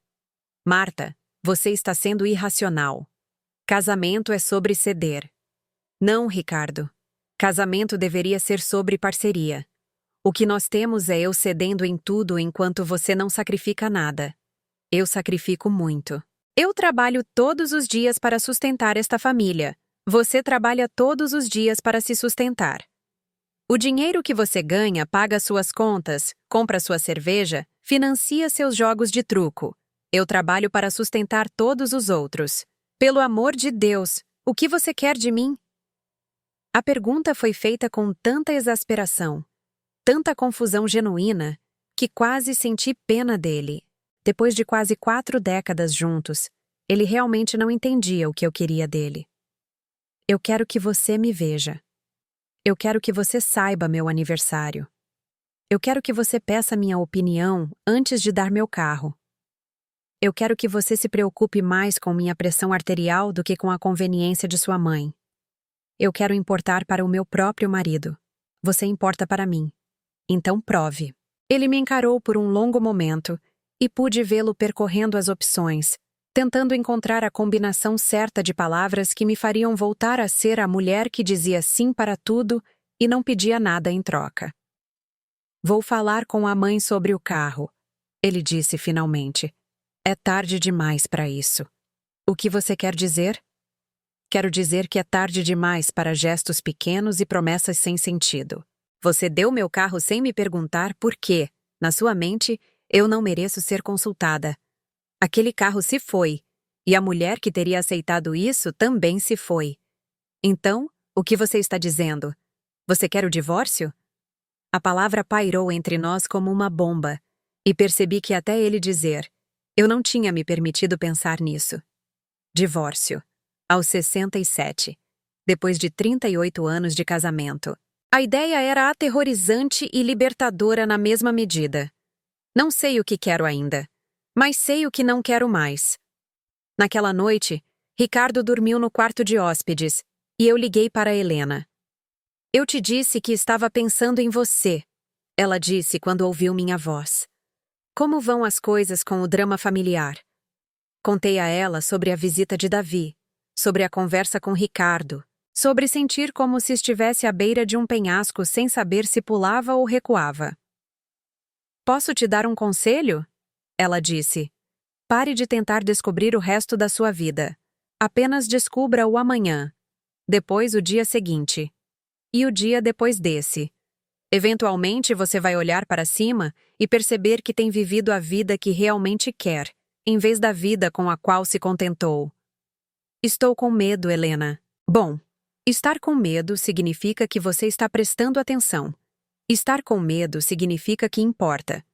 Marta, você está sendo irracional. Casamento é sobre ceder. Não, Ricardo. Casamento deveria ser sobre parceria. O que nós temos é eu cedendo em tudo enquanto você não sacrifica nada. Eu sacrifico muito. Eu trabalho todos os dias para sustentar esta família. Você trabalha todos os dias para se sustentar. O dinheiro que você ganha paga suas contas, compra sua cerveja, financia seus jogos de truco. Eu trabalho para sustentar todos os outros. Pelo amor de Deus, o que você quer de mim? A pergunta foi feita com tanta exasperação, tanta confusão genuína, que quase senti pena dele. Depois de quase 4 décadas juntos, Ele realmente não entendia o que eu queria dele. Eu quero que você me veja. Eu quero que você saiba meu aniversário. Eu quero que você peça minha opinião antes de dar meu carro. Eu quero que você se preocupe mais com minha pressão arterial do que com a conveniência de sua mãe. Eu quero importar para o meu próprio marido. Você importa para mim. Então prove. Ele me encarou por um longo momento e pude vê-lo percorrendo as opções, tentando encontrar a combinação certa de palavras que me fariam voltar a ser a mulher que dizia sim para tudo e não pedia nada em troca. Vou falar com a mãe sobre o carro, ele disse finalmente. É tarde demais para isso. O que você quer dizer? Quero dizer que é tarde demais para gestos pequenos e promessas sem sentido. Você deu meu carro sem me perguntar por quê. Na sua mente, eu não mereço ser consultada. Aquele carro se foi, e a mulher que teria aceitado isso também se foi. Então, o que você está dizendo? Você quer o divórcio? A palavra pairou entre nós como uma bomba, e percebi que até ele dizer, eu não tinha me permitido pensar nisso. Divórcio. Aos 67. Depois de 38 anos de casamento. A ideia era aterrorizante e libertadora na mesma medida. Não sei o que quero ainda, mas sei o que não quero mais. Naquela noite, Ricardo dormiu no quarto de hóspedes, e eu liguei para Helena. Eu te disse que estava pensando em você, ela disse quando ouviu minha voz. Como vão as coisas com o drama familiar? Contei a ela sobre a visita de Davi, sobre a conversa com Ricardo, sobre sentir como se estivesse à beira de um penhasco sem saber se pulava ou recuava. Posso te dar um conselho? Ela disse. Pare de tentar descobrir o resto da sua vida. Apenas descubra o amanhã, depois o dia seguinte, e o dia depois desse. Eventualmente você vai olhar para cima e perceber que tem vivido a vida que realmente quer, em vez da vida com a qual se contentou. Estou com medo, Helena. Bom, estar com medo significa que você está prestando atenção. Estar com medo significa que importa.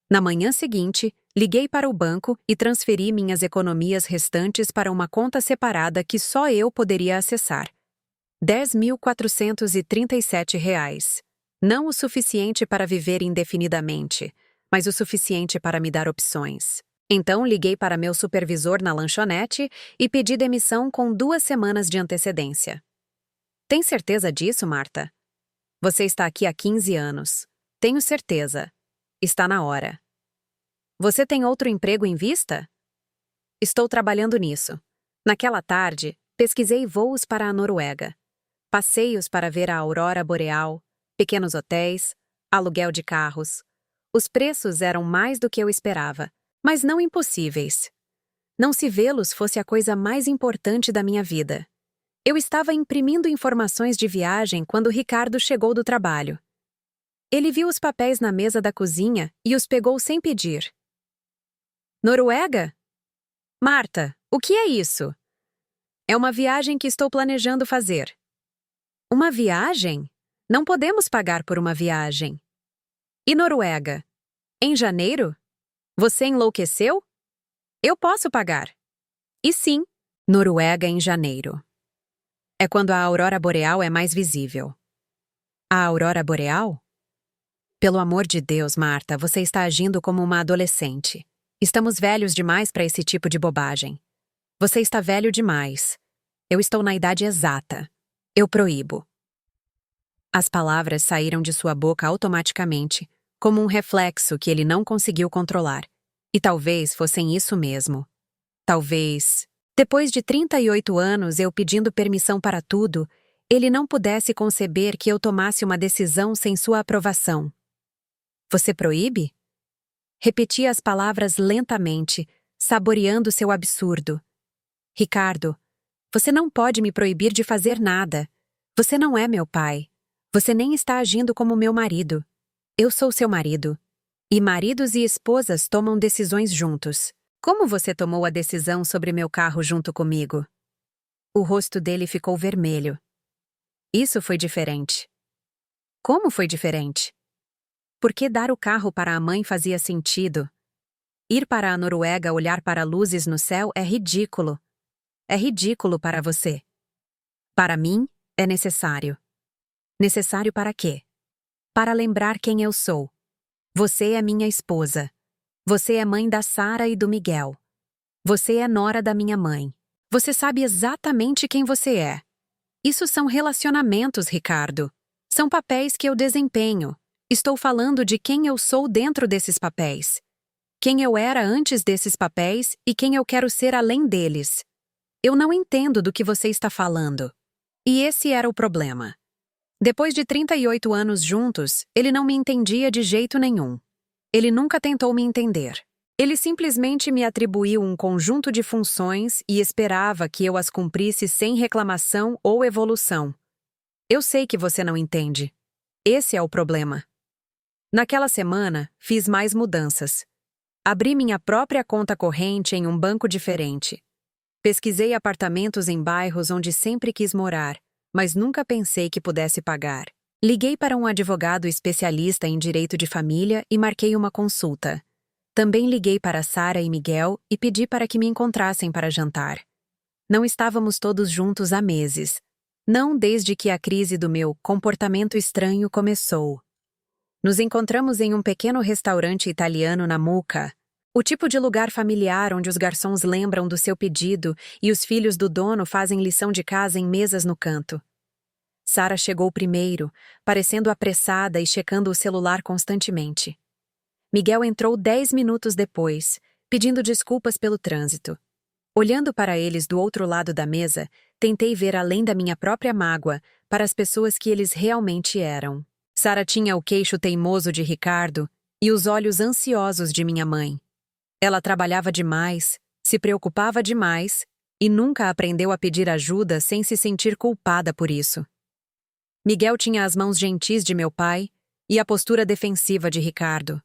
Na manhã seguinte, liguei para o banco e transferi minhas economias restantes para uma conta separada que só eu poderia acessar. R$ 10.437. Não o suficiente para viver indefinidamente, mas o suficiente para me dar opções. Então liguei para meu supervisor na lanchonete e pedi demissão com 2 semanas de antecedência. Tem certeza disso, Marta? Você está aqui há 15 anos. Tenho certeza. Está na hora. Você tem outro emprego em vista? Estou trabalhando nisso. Naquela tarde, pesquisei voos para a Noruega. Passeios para ver a aurora boreal, pequenos hotéis, aluguel de carros. Os preços eram mais do que eu esperava, mas não impossíveis. Não se vê-los fosse a coisa mais importante da minha vida. Eu estava imprimindo informações de viagem quando Ricardo chegou do trabalho. Ele viu os papéis na mesa da cozinha e os pegou sem pedir. Noruega? Marta, o que é isso? É uma viagem que estou planejando fazer. Uma viagem? Não podemos pagar por uma viagem. E Noruega? Em janeiro? Você enlouqueceu? Eu posso pagar. E sim, Noruega em janeiro. É quando a aurora boreal é mais visível. A aurora boreal? Pelo amor de Deus, Marta, você está agindo como uma adolescente. Estamos velhos demais para esse tipo de bobagem. Você está velho demais. Eu estou na idade exata. Eu proíbo. As palavras saíram de sua boca automaticamente, como um reflexo que ele não conseguiu controlar. E talvez fossem isso mesmo. Talvez, depois de 38 anos eu pedindo permissão para tudo, ele não pudesse conceber que eu tomasse uma decisão sem sua aprovação. Você proíbe? Repeti as palavras lentamente, saboreando seu absurdo. Ricardo, você não pode me proibir de fazer nada. Você não é meu pai. Você nem está agindo como meu marido. Eu sou seu marido. E maridos e esposas tomam decisões juntos. Como você tomou a decisão sobre meu carro junto comigo? O rosto dele ficou vermelho. Isso foi diferente. Como foi diferente? Por que dar o carro para a mãe fazia sentido? Ir para a Noruega olhar para luzes no céu é ridículo. É ridículo para você. Para mim, é necessário. Necessário para quê? Para lembrar quem eu sou. Você é minha esposa. Você é mãe da Sara e do Miguel. Você é nora da minha mãe. Você sabe exatamente quem você é. Isso são relacionamentos, Ricardo. São papéis que eu desempenho. Estou falando de quem eu sou dentro desses papéis. Quem eu era antes desses papéis e quem eu quero ser além deles. Eu não entendo do que você está falando. E esse era o problema. Depois de 38 anos juntos, ele não me entendia de jeito nenhum. Ele nunca tentou me entender. Ele simplesmente me atribuiu um conjunto de funções e esperava que eu as cumprisse sem reclamação ou evolução. Eu sei que você não entende. Esse é o problema. Naquela semana, fiz mais mudanças. Abri minha própria conta corrente em um banco diferente. Pesquisei apartamentos em bairros onde sempre quis morar, mas nunca pensei que pudesse pagar. Liguei para um advogado especialista em direito de família e marquei uma consulta. Também liguei para Sara e Miguel e pedi para que me encontrassem para jantar. Não estávamos todos juntos há meses. Não desde que a crise do meu comportamento estranho começou. Nos encontramos em um pequeno restaurante italiano na Muca, o tipo de lugar familiar onde os garçons lembram do seu pedido e os filhos do dono fazem lição de casa em mesas no canto. Sara chegou primeiro, parecendo apressada e checando o celular constantemente. Miguel entrou 10 minutos depois, pedindo desculpas pelo trânsito. Olhando para eles do outro lado da mesa, tentei ver além da minha própria mágoa para as pessoas que eles realmente eram. Sara tinha o queixo teimoso de Ricardo e os olhos ansiosos de minha mãe. Ela trabalhava demais, se preocupava demais e nunca aprendeu a pedir ajuda sem se sentir culpada por isso. Miguel tinha as mãos gentis de meu pai e a postura defensiva de Ricardo.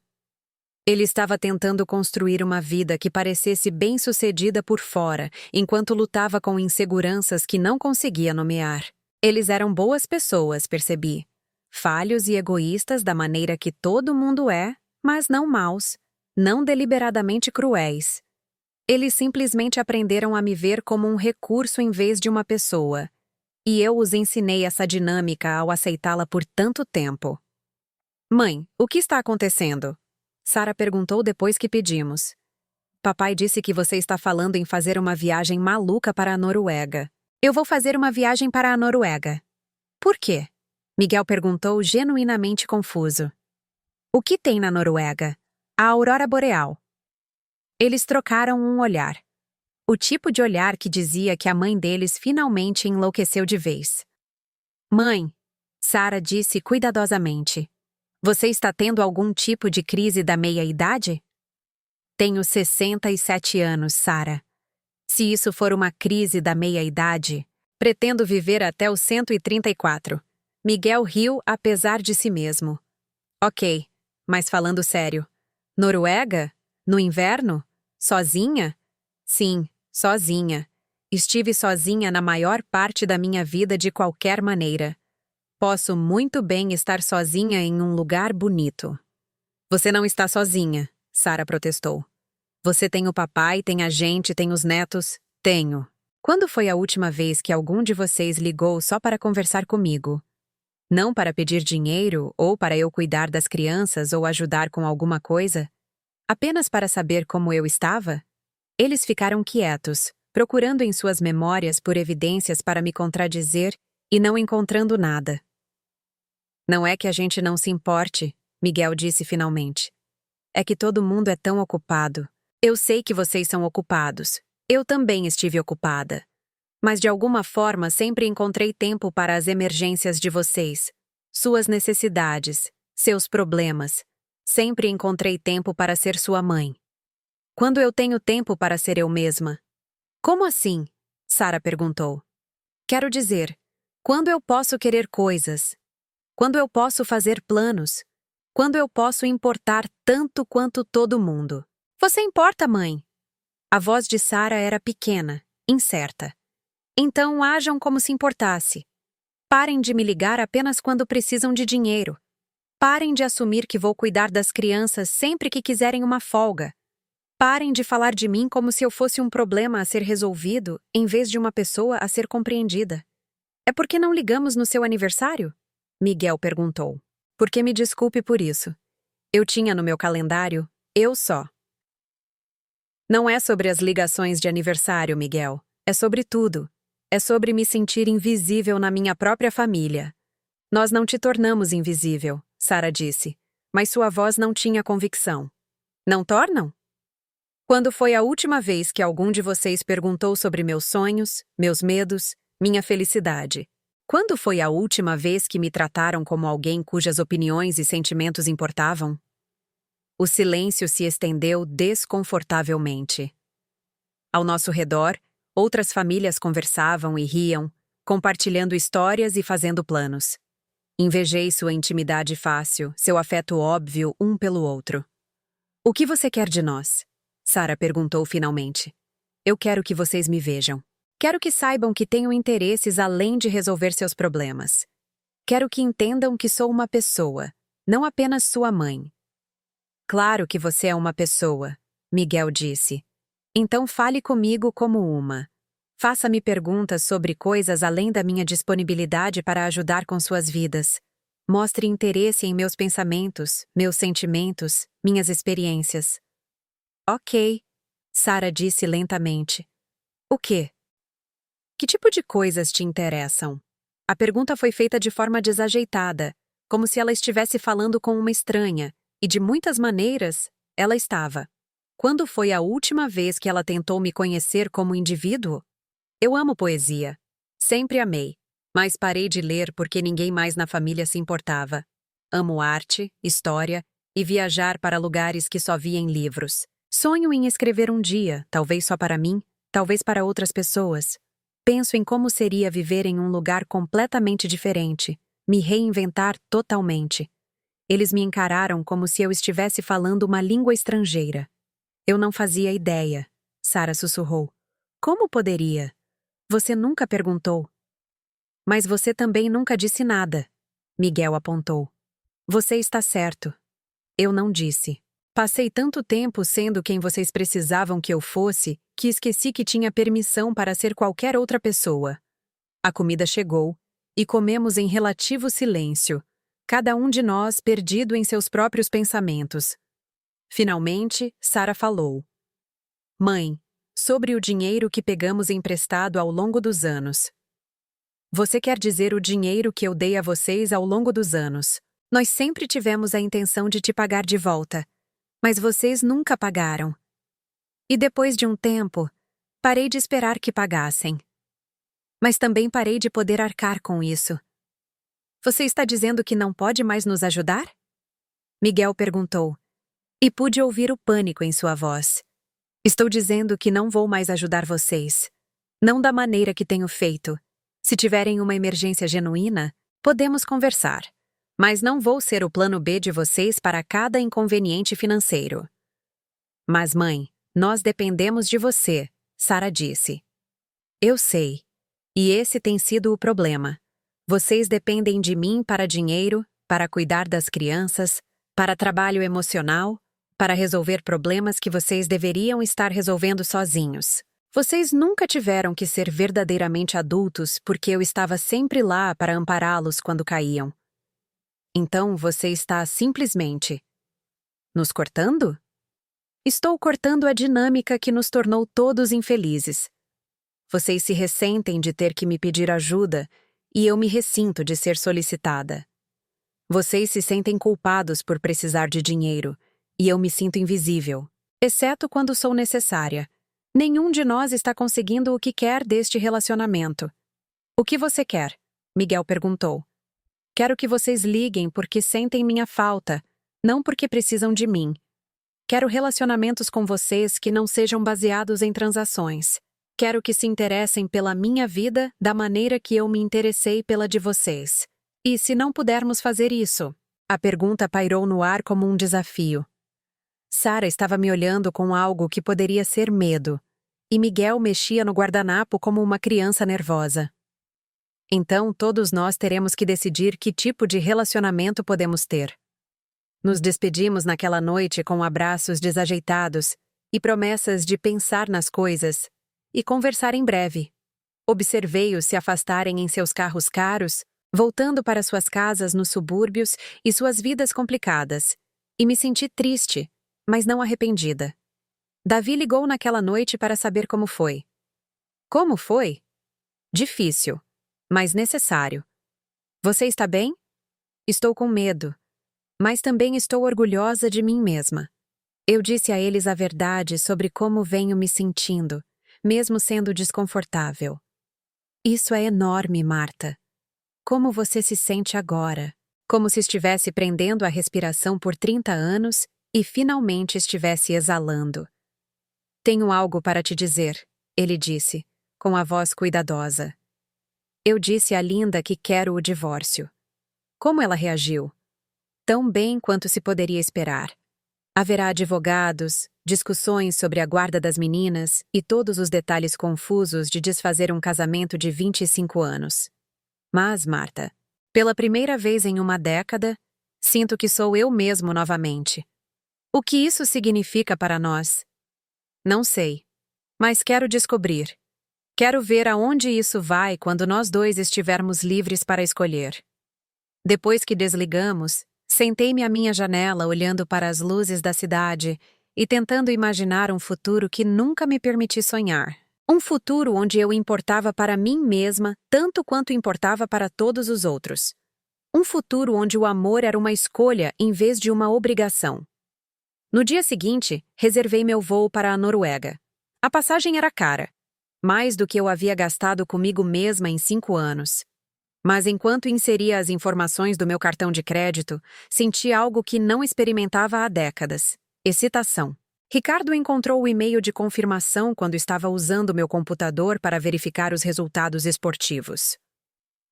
Ele estava tentando construir uma vida que parecesse bem-sucedida por fora, enquanto lutava com inseguranças que não conseguia nomear. Eles eram boas pessoas, percebi. Falhos e egoístas da maneira que todo mundo é, mas não maus, não deliberadamente cruéis. Eles simplesmente aprenderam a me ver como um recurso em vez de uma pessoa. E eu os ensinei essa dinâmica ao aceitá-la por tanto tempo. Mãe, o que está acontecendo? Sara perguntou depois que pedimos. Papai disse que você está falando em fazer uma viagem maluca para a Noruega. Eu vou fazer uma viagem para a Noruega. Por quê? Miguel perguntou genuinamente confuso. O que tem na Noruega? A aurora boreal. Eles trocaram um olhar. O tipo de olhar que dizia que a mãe deles finalmente enlouqueceu de vez. Mãe, Sara disse cuidadosamente. Você está tendo algum tipo de crise da meia-idade? Tenho 67 anos, Sara. Se isso for uma crise da meia-idade, pretendo viver até os 134. Miguel riu apesar de si mesmo. Ok, mas falando sério. Noruega? No inverno? Sozinha? Sim, sozinha. Estive sozinha na maior parte da minha vida de qualquer maneira. Posso muito bem estar sozinha em um lugar bonito. Você não está sozinha, Sara protestou. Você tem o papai, tem a gente, tem os netos? Tenho. Quando foi a última vez que algum de vocês ligou só para conversar comigo? Não para pedir dinheiro ou para eu cuidar das crianças ou ajudar com alguma coisa? Apenas para saber como eu estava? Eles ficaram quietos, procurando em suas memórias por evidências para me contradizer e não encontrando nada. Não é que a gente não se importe, Miguel disse finalmente. É que todo mundo é tão ocupado. Eu sei que vocês são ocupados. Eu também estive ocupada. Mas de alguma forma sempre encontrei tempo para as emergências de vocês, suas necessidades, seus problemas. Sempre encontrei tempo para ser sua mãe. Quando eu tenho tempo para ser eu mesma? Como assim? Sara perguntou. Quero dizer, quando eu posso querer coisas? Quando eu posso fazer planos? Quando eu posso importar tanto quanto todo mundo? Você importa, mãe? A voz de Sara era pequena, incerta. Então ajam como se importasse. Parem de me ligar apenas quando precisam de dinheiro. Parem de assumir que vou cuidar das crianças sempre que quiserem uma folga. Parem de falar de mim como se eu fosse um problema a ser resolvido, em vez de uma pessoa a ser compreendida. É porque não ligamos no seu aniversário? Miguel perguntou. Porque me desculpe por isso. Eu tinha no meu calendário, eu só. Não é sobre as ligações de aniversário, Miguel. É sobre tudo. É sobre me sentir invisível na minha própria família. Nós não te tornamos invisível, Sarah disse, mas sua voz não tinha convicção. Não tornam? Quando foi a última vez que algum de vocês perguntou sobre meus sonhos, meus medos, minha felicidade? Quando foi a última vez que me trataram como alguém cujas opiniões e sentimentos importavam? O silêncio se estendeu desconfortavelmente. Ao nosso redor, outras famílias conversavam e riam, compartilhando histórias e fazendo planos. Invejei sua intimidade fácil, seu afeto óbvio um pelo outro. O que você quer de nós? Sarah perguntou finalmente. Eu quero que vocês me vejam. Quero que saibam que tenho interesses além de resolver seus problemas. Quero que entendam que sou uma pessoa, não apenas sua mãe. Claro que você é uma pessoa, Miguel disse. Então fale comigo como uma. Faça-me perguntas sobre coisas além da minha disponibilidade para ajudar com suas vidas. Mostre interesse em meus pensamentos, meus sentimentos, minhas experiências. Ok, Sarah disse lentamente. O quê? Que tipo de coisas te interessam? A pergunta foi feita de forma desajeitada, como se ela estivesse falando com uma estranha, e de muitas maneiras, ela estava. Quando foi a última vez que ela tentou me conhecer como indivíduo? Eu amo poesia. Sempre amei. Mas parei de ler porque ninguém mais na família se importava. Amo arte, história e viajar para lugares que só vi em livros. Sonho em escrever um dia, talvez só para mim, talvez para outras pessoas. Penso em como seria viver em um lugar completamente diferente, me reinventar totalmente. Eles me encararam como se eu estivesse falando uma língua estrangeira. Eu não fazia ideia, Sarah sussurrou. Como poderia? Você nunca perguntou. Mas você também nunca disse nada, Miguel apontou. Você está certo. Eu não disse. Passei tanto tempo sendo quem vocês precisavam que eu fosse, que esqueci que tinha permissão para ser qualquer outra pessoa. A comida chegou, e comemos em relativo silêncio, cada um de nós perdido em seus próprios pensamentos. Finalmente, Sarah falou. Mãe, sobre o dinheiro que pegamos emprestado ao longo dos anos. Você quer dizer o dinheiro que eu dei a vocês ao longo dos anos. Nós sempre tivemos a intenção de te pagar de volta, mas vocês nunca pagaram. E depois de um tempo, parei de esperar que pagassem. Mas também parei de poder arcar com isso. Você está dizendo que não pode mais nos ajudar? Miguel perguntou, e pude ouvir o pânico em sua voz. Estou dizendo que não vou mais ajudar vocês. Não da maneira que tenho feito. Se tiverem uma emergência genuína, podemos conversar. Mas não vou ser o plano B de vocês para cada inconveniente financeiro. Mas, mãe, nós dependemos de você, Sarah disse. Eu sei. E esse tem sido o problema. Vocês dependem de mim para dinheiro, para cuidar das crianças, para trabalho emocional, para resolver problemas que vocês deveriam estar resolvendo sozinhos. Vocês nunca tiveram que ser verdadeiramente adultos porque eu estava sempre lá para ampará-los quando caíam. Então você está simplesmente nos cortando? Estou cortando a dinâmica que nos tornou todos infelizes. Vocês se ressentem de ter que me pedir ajuda e eu me ressinto de ser solicitada. Vocês se sentem culpados por precisar de dinheiro e eu me sinto invisível, exceto quando sou necessária. Nenhum de nós está conseguindo o que quer deste relacionamento. O que você quer? Miguel perguntou. Quero que vocês liguem porque sentem minha falta, não porque precisam de mim. Quero relacionamentos com vocês que não sejam baseados em transações. Quero que se interessem pela minha vida da maneira que eu me interessei pela de vocês. E se não pudermos fazer isso? A pergunta pairou no ar como um desafio. Sarah estava me olhando com algo que poderia ser medo, e Miguel mexia no guardanapo como uma criança nervosa. Então, todos nós teremos que decidir que tipo de relacionamento podemos ter. Nos despedimos naquela noite com abraços desajeitados, e promessas de pensar nas coisas e conversar em breve. Observei-os se afastarem em seus carros caros, voltando para suas casas nos subúrbios e suas vidas complicadas, e me senti triste, mas não arrependida. Davi ligou naquela noite para saber como foi. Como foi? Difícil, mas necessário. Você está bem? Estou com medo, mas também estou orgulhosa de mim mesma. Eu disse a eles a verdade sobre como venho me sentindo, mesmo sendo desconfortável. Isso é enorme, Marta. Como você se sente agora? Como se estivesse prendendo a respiração por 30 anos e finalmente estivesse exalando. Tenho algo para te dizer, ele disse, com a voz cuidadosa. Eu disse a Linda que quero o divórcio. Como ela reagiu? Tão bem quanto se poderia esperar. Haverá advogados, discussões sobre a guarda das meninas e todos os detalhes confusos de desfazer um casamento de 25 anos. Mas, Marta, pela primeira vez em uma década, sinto que sou eu mesmo novamente. O que isso significa para nós? Não sei, mas quero descobrir. Quero ver aonde isso vai quando nós dois estivermos livres para escolher. Depois que desligamos, sentei-me à minha janela olhando para as luzes da cidade e tentando imaginar um futuro que nunca me permiti sonhar. Um futuro onde eu importava para mim mesma tanto quanto importava para todos os outros. Um futuro onde o amor era uma escolha em vez de uma obrigação. No dia seguinte, reservei meu voo para a Noruega. A passagem era cara, mais do que eu havia gastado comigo mesma em 5 anos. Mas enquanto inseria as informações do meu cartão de crédito, senti algo que não experimentava há décadas: excitação. Ricardo encontrou o e-mail de confirmação quando estava usando meu computador para verificar os resultados esportivos.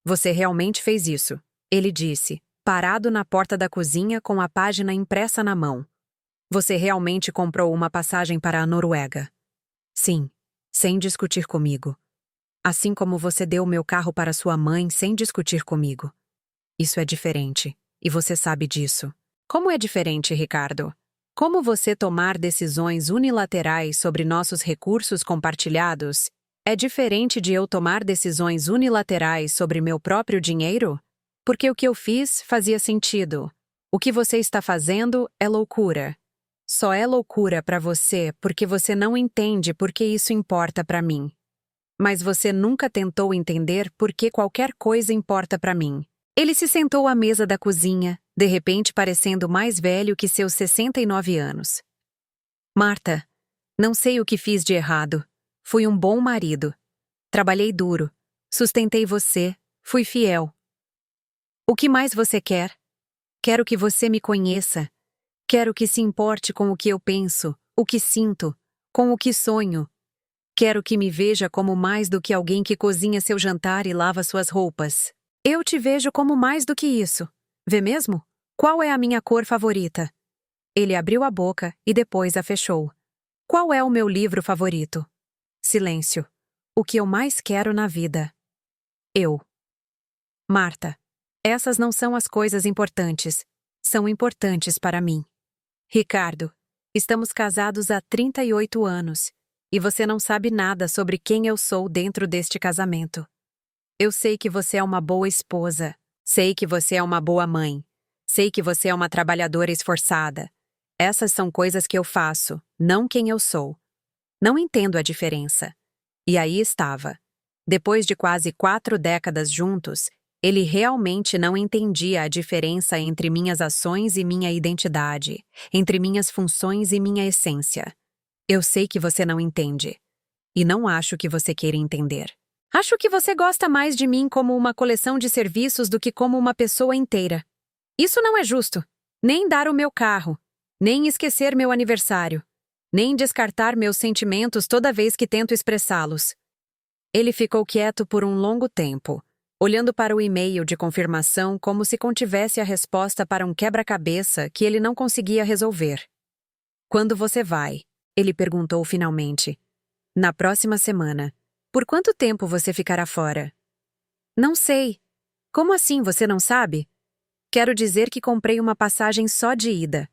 Você realmente fez isso, ele disse, parado na porta da cozinha com a página impressa na mão. Você realmente comprou uma passagem para a Noruega. Sim, sem discutir comigo. Assim como você deu meu carro para sua mãe sem discutir comigo. Isso é diferente, e você sabe disso. Como é diferente, Ricardo? Como você tomar decisões unilaterais sobre nossos recursos compartilhados é diferente de eu tomar decisões unilaterais sobre meu próprio dinheiro? Porque o que eu fiz fazia sentido. O que você está fazendo é loucura. Só é loucura para você porque você não entende por que isso importa para mim. Mas você nunca tentou entender por que qualquer coisa importa para mim. Ele se sentou à mesa da cozinha, de repente parecendo mais velho que seus 69 anos. Marta, não sei o que fiz de errado. Fui um bom marido. Trabalhei duro. Sustentei você. Fui fiel. O que mais você quer? Quero que você me conheça. Quero que se importe com o que eu penso, o que sinto, com o que sonho. Quero que me veja como mais do que alguém que cozinha seu jantar e lava suas roupas. Eu te vejo como mais do que isso. Vê mesmo? Qual é a minha cor favorita? Ele abriu a boca e depois a fechou. Qual é o meu livro favorito? Silêncio. O que eu mais quero na vida? Eu. Marta, essas não são as coisas importantes. São importantes para mim. Ricardo, estamos casados há 38 anos. E você não sabe nada sobre quem eu sou dentro deste casamento. Eu sei que você é uma boa esposa. Sei que você é uma boa mãe. Sei que você é uma trabalhadora esforçada. Essas são coisas que eu faço, não quem eu sou. Não entendo a diferença. E aí estava. Depois de quase 4 décadas juntos, ele realmente não entendia a diferença entre minhas ações e minha identidade, entre minhas funções e minha essência. Eu sei que você não entende. E não acho que você queira entender. Acho que você gosta mais de mim como uma coleção de serviços do que como uma pessoa inteira. Isso não é justo. Nem dar o meu carro. Nem esquecer meu aniversário. Nem descartar meus sentimentos toda vez que tento expressá-los. Ele ficou quieto por um longo tempo, olhando para o e-mail de confirmação como se contivesse a resposta para um quebra-cabeça que ele não conseguia resolver. Quando você vai? Ele perguntou finalmente. Na próxima semana. Por quanto tempo você ficará fora? Não sei. Como assim, você não sabe? Quero dizer que comprei uma passagem só de ida.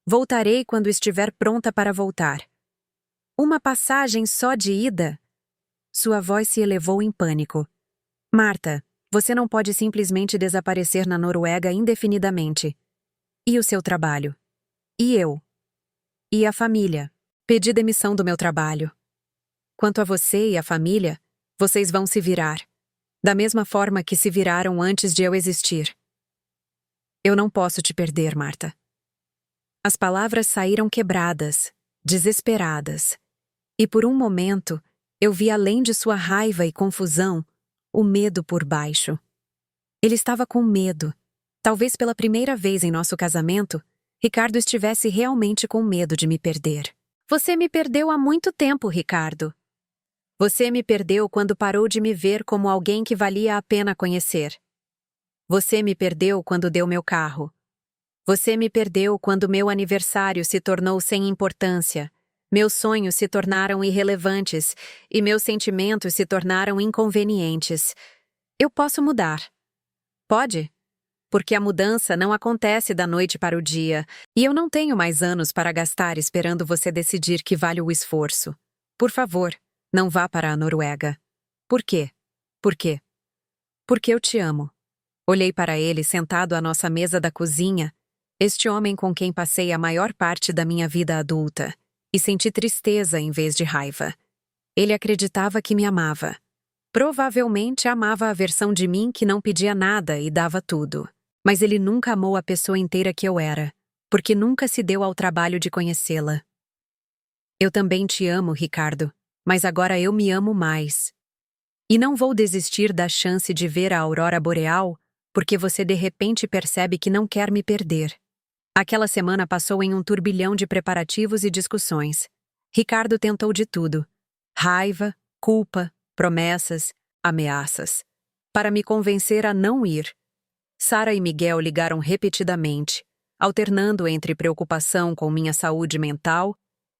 Voltarei quando estiver pronta para voltar. Uma passagem só de ida? Sua voz se elevou em pânico. Marta, você não pode simplesmente desaparecer na Noruega indefinidamente. E o seu trabalho? E eu? E a família? Pedi demissão do meu trabalho. Quanto a você e a família, vocês vão se virar. Da mesma forma que se viraram antes de eu existir. Eu não posso te perder, Marta. As palavras saíram quebradas, desesperadas. E por um momento, eu vi além de sua raiva e confusão, o medo por baixo. Ele estava com medo. Talvez pela primeira vez em nosso casamento, Ricardo estivesse realmente com medo de me perder. Você me perdeu há muito tempo, Ricardo. Você me perdeu quando parou de me ver como alguém que valia a pena conhecer. Você me perdeu quando deu meu carro. Você me perdeu quando meu aniversário se tornou sem importância. Meus sonhos se tornaram irrelevantes e meus sentimentos se tornaram inconvenientes. Eu posso mudar. Pode? Porque a mudança não acontece da noite para o dia, e eu não tenho mais anos para gastar esperando você decidir que vale o esforço. Por favor, não vá para a Noruega. Por quê? Por quê? Porque eu te amo. Olhei para ele sentado à nossa mesa da cozinha, este homem com quem passei a maior parte da minha vida adulta, e senti tristeza em vez de raiva. Ele acreditava que me amava. Provavelmente amava a versão de mim que não pedia nada e dava tudo. Mas ele nunca amou a pessoa inteira que eu era, porque nunca se deu ao trabalho de conhecê-la. Eu também te amo, Ricardo, mas agora eu me amo mais. E não vou desistir da chance de ver a aurora boreal, porque você de repente percebe que não quer me perder. Aquela semana passou em um turbilhão de preparativos e discussões. Ricardo tentou de tudo. Raiva, culpa, promessas, ameaças. Para me convencer a não ir. Sara e Miguel ligaram repetidamente, alternando entre preocupação com minha saúde mental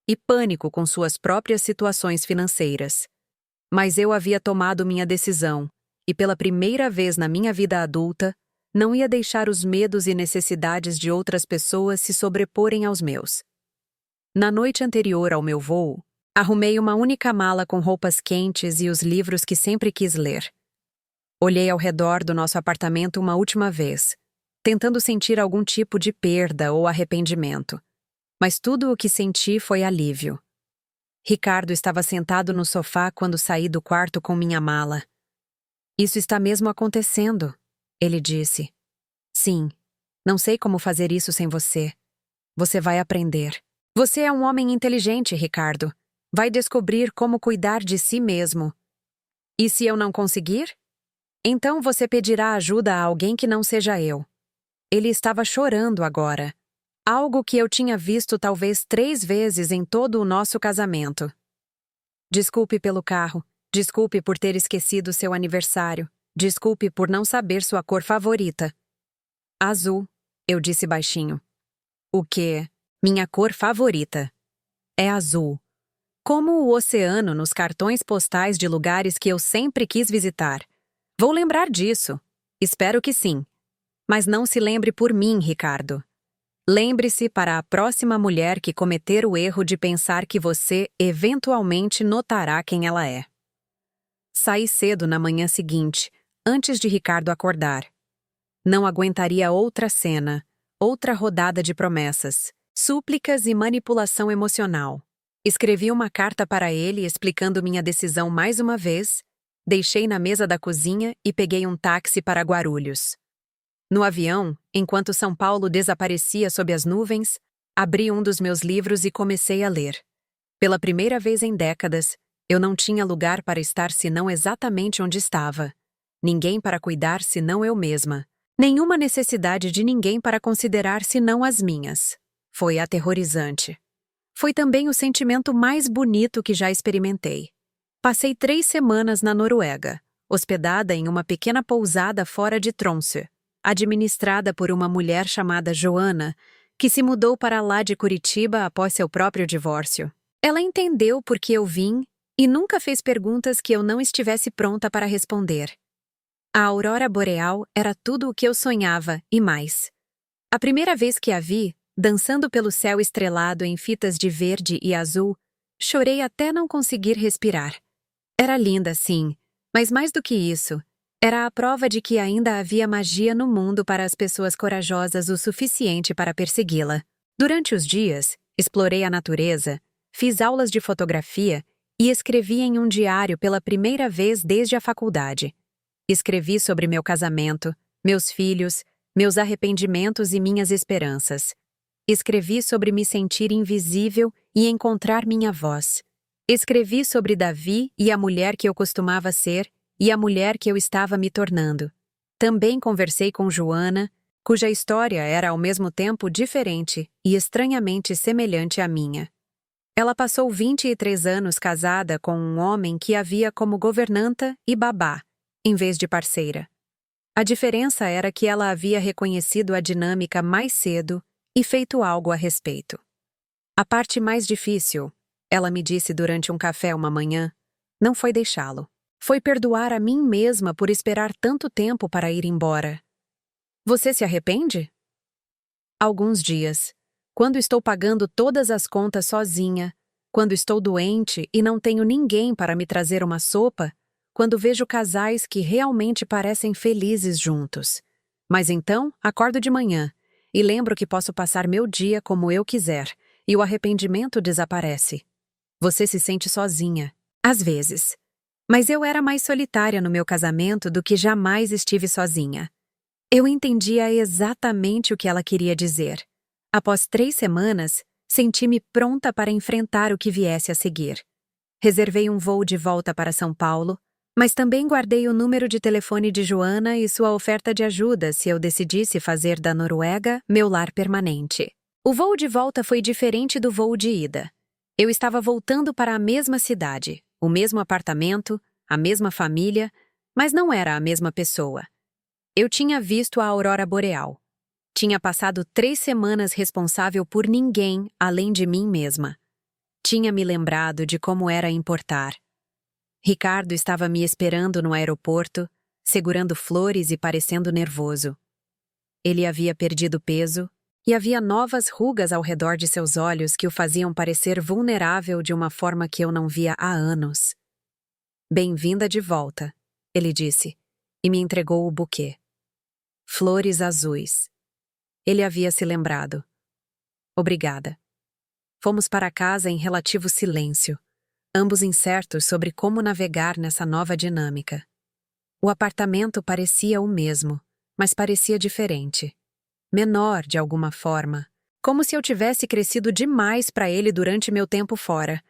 e pânico com suas próprias situações financeiras. Mas eu havia tomado minha decisão, e pela primeira vez na minha vida adulta, não ia deixar os medos e necessidades de outras pessoas se sobreporem aos meus. Na noite anterior ao meu voo, arrumei uma única mala com roupas quentes e os livros que sempre quis ler. Olhei ao redor do nosso apartamento uma última vez, tentando sentir algum tipo de perda ou arrependimento. Mas tudo o que senti foi alívio. Ricardo estava sentado no sofá quando saí do quarto com minha mala. Isso está mesmo acontecendo, ele disse. Sim, não sei como fazer isso sem você. Você vai aprender. Você é um homem inteligente, Ricardo. Vai descobrir como cuidar de si mesmo. E se eu não conseguir? Então você pedirá ajuda a alguém que não seja eu. Ele estava chorando agora. Algo que eu tinha visto talvez 3 vezes em todo o nosso casamento. Desculpe pelo carro. Desculpe por ter esquecido seu aniversário. Desculpe por não saber sua cor favorita. Azul, eu disse baixinho. O quê? Minha cor favorita. É azul. Como o oceano nos cartões postais de lugares que eu sempre quis visitar. Vou lembrar disso. Espero que sim. Mas não se lembre por mim, Ricardo. Lembre-se para a próxima mulher que cometer o erro de pensar que você eventualmente notará quem ela é. Saí cedo na manhã seguinte, antes de Ricardo acordar. Não aguentaria outra cena, outra rodada de promessas, súplicas e manipulação emocional. Escrevi uma carta para ele explicando minha decisão mais uma vez, deixei na mesa da cozinha e peguei um táxi para Guarulhos. No avião, enquanto São Paulo desaparecia sob as nuvens, abri um dos meus livros e comecei a ler. Pela primeira vez em décadas, eu não tinha lugar para estar senão exatamente onde estava. Ninguém para cuidar senão eu mesma. Nenhuma necessidade de ninguém para considerar senão as minhas. Foi aterrorizante. Foi também o sentimento mais bonito que já experimentei. Passei 3 semanas na Noruega, hospedada em uma pequena pousada fora de Tromsø, administrada por uma mulher chamada Joana, que se mudou para lá de Curitiba após seu próprio divórcio. Ela entendeu por que eu vim e nunca fez perguntas que eu não estivesse pronta para responder. A aurora boreal era tudo o que eu sonhava e mais. A primeira vez que a vi, dançando pelo céu estrelado em fitas de verde e azul, Chorei até não conseguir respirar. Era linda, sim, mas mais do que isso, era a prova de que ainda havia magia no mundo para as pessoas corajosas o suficiente para persegui-la. Durante os dias, explorei a natureza, fiz aulas de fotografia e escrevi em um diário pela primeira vez desde a faculdade. Escrevi sobre meu casamento, meus filhos, meus arrependimentos e minhas esperanças. Escrevi sobre me sentir invisível e encontrar minha voz. Escrevi sobre Davi e a mulher que eu costumava ser e a mulher que eu estava me tornando. Também conversei com Joana, cuja história era ao mesmo tempo diferente e estranhamente semelhante à minha. Ela passou 23 anos casada com um homem que havia como governanta e babá, em vez de parceira. A diferença era que ela havia reconhecido a dinâmica mais cedo e feito algo a respeito. A parte mais difícil, ela me disse durante um café uma manhã, não foi deixá-lo. Foi perdoar a mim mesma por esperar tanto tempo para ir embora. Você se arrepende? Alguns dias. Quando estou pagando todas as contas sozinha, quando estou doente e não tenho ninguém para me trazer uma sopa, quando vejo casais que realmente parecem felizes juntos. Mas então, acordo de manhã e lembro que posso passar meu dia como eu quiser, e o arrependimento desaparece. Você se sente sozinha, às vezes. Mas eu era mais solitária no meu casamento do que jamais estive sozinha. Eu entendia exatamente o que ela queria dizer. Após 3 semanas, senti-me pronta para enfrentar o que viesse a seguir. Reservei um voo de volta para São Paulo, mas também guardei o número de telefone de Joana e sua oferta de ajuda se eu decidisse fazer da Noruega meu lar permanente. O voo de volta foi diferente do voo de ida. Eu estava voltando para a mesma cidade, o mesmo apartamento, a mesma família, mas não era a mesma pessoa. Eu tinha visto a aurora boreal. Tinha passado 3 semanas responsável por ninguém além de mim mesma. Tinha me lembrado de como era importar. Ricardo estava me esperando no aeroporto, segurando flores e parecendo nervoso. Ele havia perdido peso e havia novas rugas ao redor de seus olhos que o faziam parecer vulnerável de uma forma que eu não via há anos. Bem-vinda de volta, ele disse, e me entregou o buquê. Flores azuis. Ele havia se lembrado. Obrigada. Fomos para casa em relativo silêncio, ambos incertos sobre como navegar nessa nova dinâmica. O apartamento parecia o mesmo, mas parecia diferente. Menor, de alguma forma, como se eu tivesse crescido demais para ele durante meu tempo fora.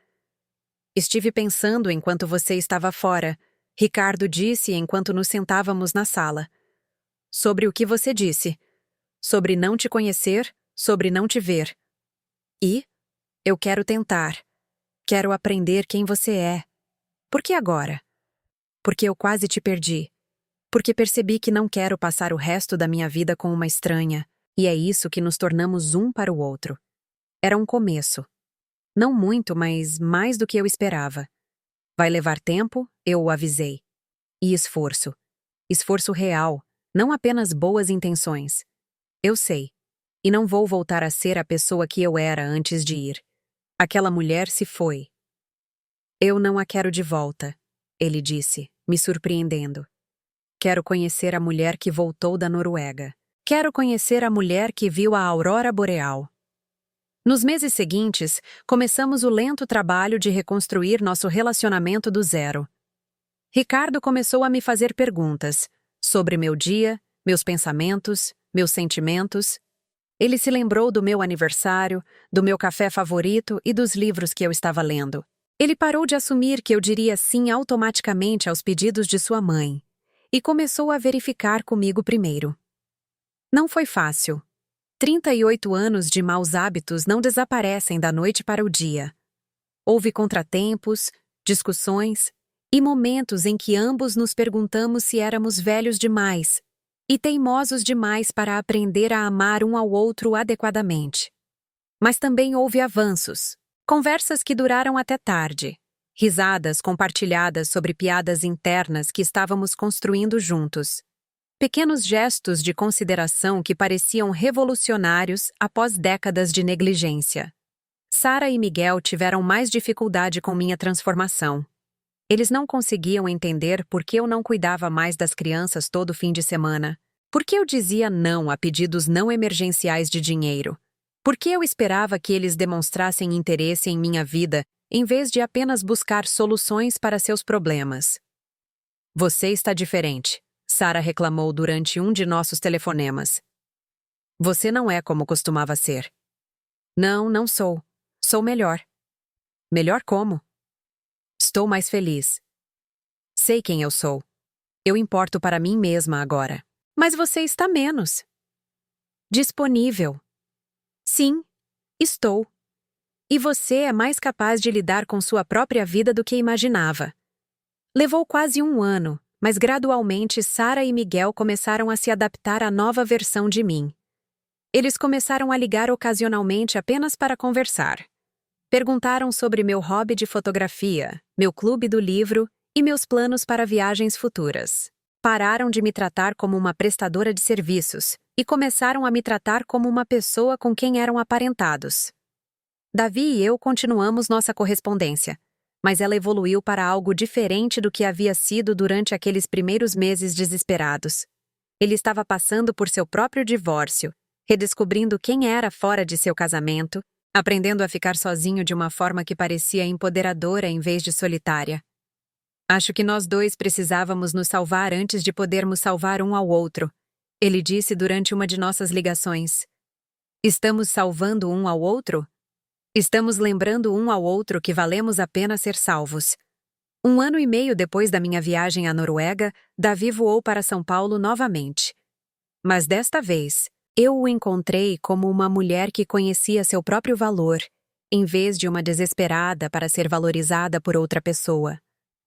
Estive pensando enquanto você estava fora, Ricardo disse enquanto nos sentávamos na sala. Sobre o que você disse. Sobre não te conhecer, sobre não te ver. E eu quero tentar. Quero aprender quem você é. Por que agora? Porque eu quase te perdi. Porque percebi que não quero passar o resto da minha vida com uma estranha, e é isso que nos tornamos um para o outro. Era um começo. Não muito, mas mais do que eu esperava. Vai levar tempo, eu o avisei. E esforço. Esforço real, não apenas boas intenções. Eu sei. E não vou voltar a ser a pessoa que eu era antes de ir. Aquela mulher se foi. Eu não a quero de volta, ele disse, me surpreendendo. Quero conhecer a mulher que voltou da Noruega. Quero conhecer a mulher que viu a aurora boreal. Nos meses seguintes, começamos o lento trabalho de reconstruir nosso relacionamento do zero. Ricardo começou a me fazer perguntas sobre meu dia, meus pensamentos, meus sentimentos. Ele se lembrou do meu aniversário, do meu café favorito e dos livros que eu estava lendo. Ele parou de assumir que eu diria sim automaticamente aos pedidos de sua mãe e começou a verificar comigo primeiro. Não foi fácil. 38 anos de maus hábitos não desaparecem da noite para o dia. Houve contratempos, discussões e momentos em que ambos nos perguntamos se éramos velhos demais e teimosos demais para aprender a amar um ao outro adequadamente. Mas também houve avanços, conversas que duraram até tarde, risadas compartilhadas sobre piadas internas que estávamos construindo juntos. Pequenos gestos de consideração que pareciam revolucionários após décadas de negligência. Sara e Miguel tiveram mais dificuldade com minha transformação. Eles não conseguiam entender por que eu não cuidava mais das crianças todo fim de semana. Por que eu dizia não a pedidos não emergenciais de dinheiro? Por que eu esperava que eles demonstrassem interesse em minha vida, em vez de apenas buscar soluções para seus problemas? Você está diferente, Sara reclamou durante um de nossos telefonemas. Você não é como costumava ser. Não, não sou. Sou melhor. Melhor como? Estou mais feliz. Sei quem eu sou. Eu importo para mim mesma agora. Mas você está menos. Disponível. Sim, estou. E você é mais capaz de lidar com sua própria vida do que imaginava. Levou quase um ano, mas gradualmente Sara e Miguel começaram a se adaptar à nova versão de mim. Eles começaram a ligar ocasionalmente apenas para conversar. Perguntaram sobre meu hobby de fotografia, meu clube do livro e meus planos para viagens futuras. Pararam de me tratar como uma prestadora de serviços e começaram a me tratar como uma pessoa com quem eram aparentados. Davi e eu continuamos nossa correspondência, mas ela evoluiu para algo diferente do que havia sido durante aqueles primeiros meses desesperados. Ele estava passando por seu próprio divórcio, redescobrindo quem era fora de seu casamento, aprendendo a ficar sozinho de uma forma que parecia empoderadora em vez de solitária. Acho que nós dois precisávamos nos salvar antes de podermos salvar um ao outro, ele disse durante uma de nossas ligações. Estamos salvando um ao outro? Estamos lembrando um ao outro que valemos a pena ser salvos. 1 ano e meio depois da minha viagem à Noruega, Davi voou para São Paulo novamente. Mas desta vez, eu o encontrei como uma mulher que conhecia seu próprio valor, em vez de uma desesperada para ser valorizada por outra pessoa.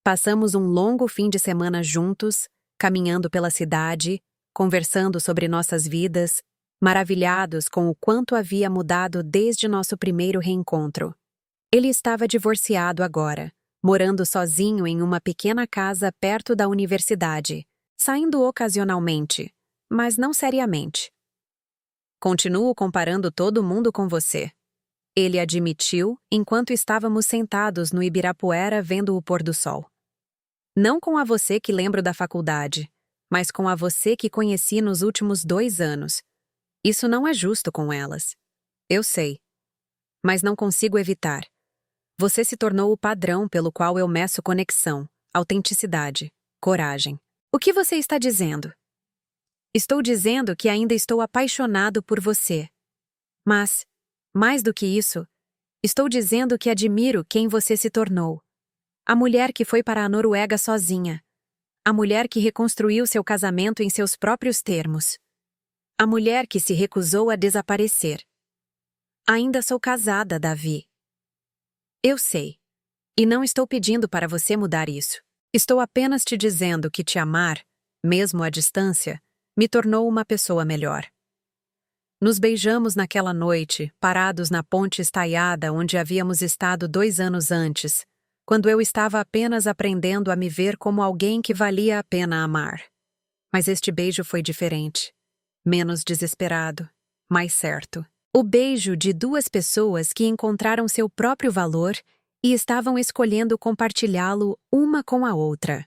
Passamos um longo fim de semana juntos, caminhando pela cidade, conversando sobre nossas vidas, maravilhados com o quanto havia mudado desde nosso primeiro reencontro. Ele estava divorciado agora, morando sozinho em uma pequena casa perto da universidade, saindo ocasionalmente, mas não seriamente. Continuo comparando todo mundo com você, ele admitiu enquanto estávamos sentados no Ibirapuera vendo o pôr do sol. Não com a você que lembro da faculdade, mas com a você que conheci nos últimos 2 anos. Isso não é justo com elas. Eu sei. Mas não consigo evitar. Você se tornou o padrão pelo qual eu meço conexão, autenticidade, coragem. O que você está dizendo? Estou dizendo que ainda estou apaixonado por você. Mas, mais do que isso, estou dizendo que admiro quem você se tornou. A mulher que foi para a Noruega sozinha. A mulher que reconstruiu seu casamento em seus próprios termos. A mulher que se recusou a desaparecer. Ainda sou casada, Davi. Eu sei. E não estou pedindo para você mudar isso. Estou apenas te dizendo que te amar, mesmo à distância, me tornou uma pessoa melhor. Nos beijamos naquela noite, parados na ponte estaiada onde havíamos estado 2 anos antes, quando eu estava apenas aprendendo a me ver como alguém que valia a pena amar. Mas este beijo foi diferente. Menos desesperado, mais certo. O beijo de 2 pessoas que encontraram seu próprio valor e estavam escolhendo compartilhá-lo uma com a outra.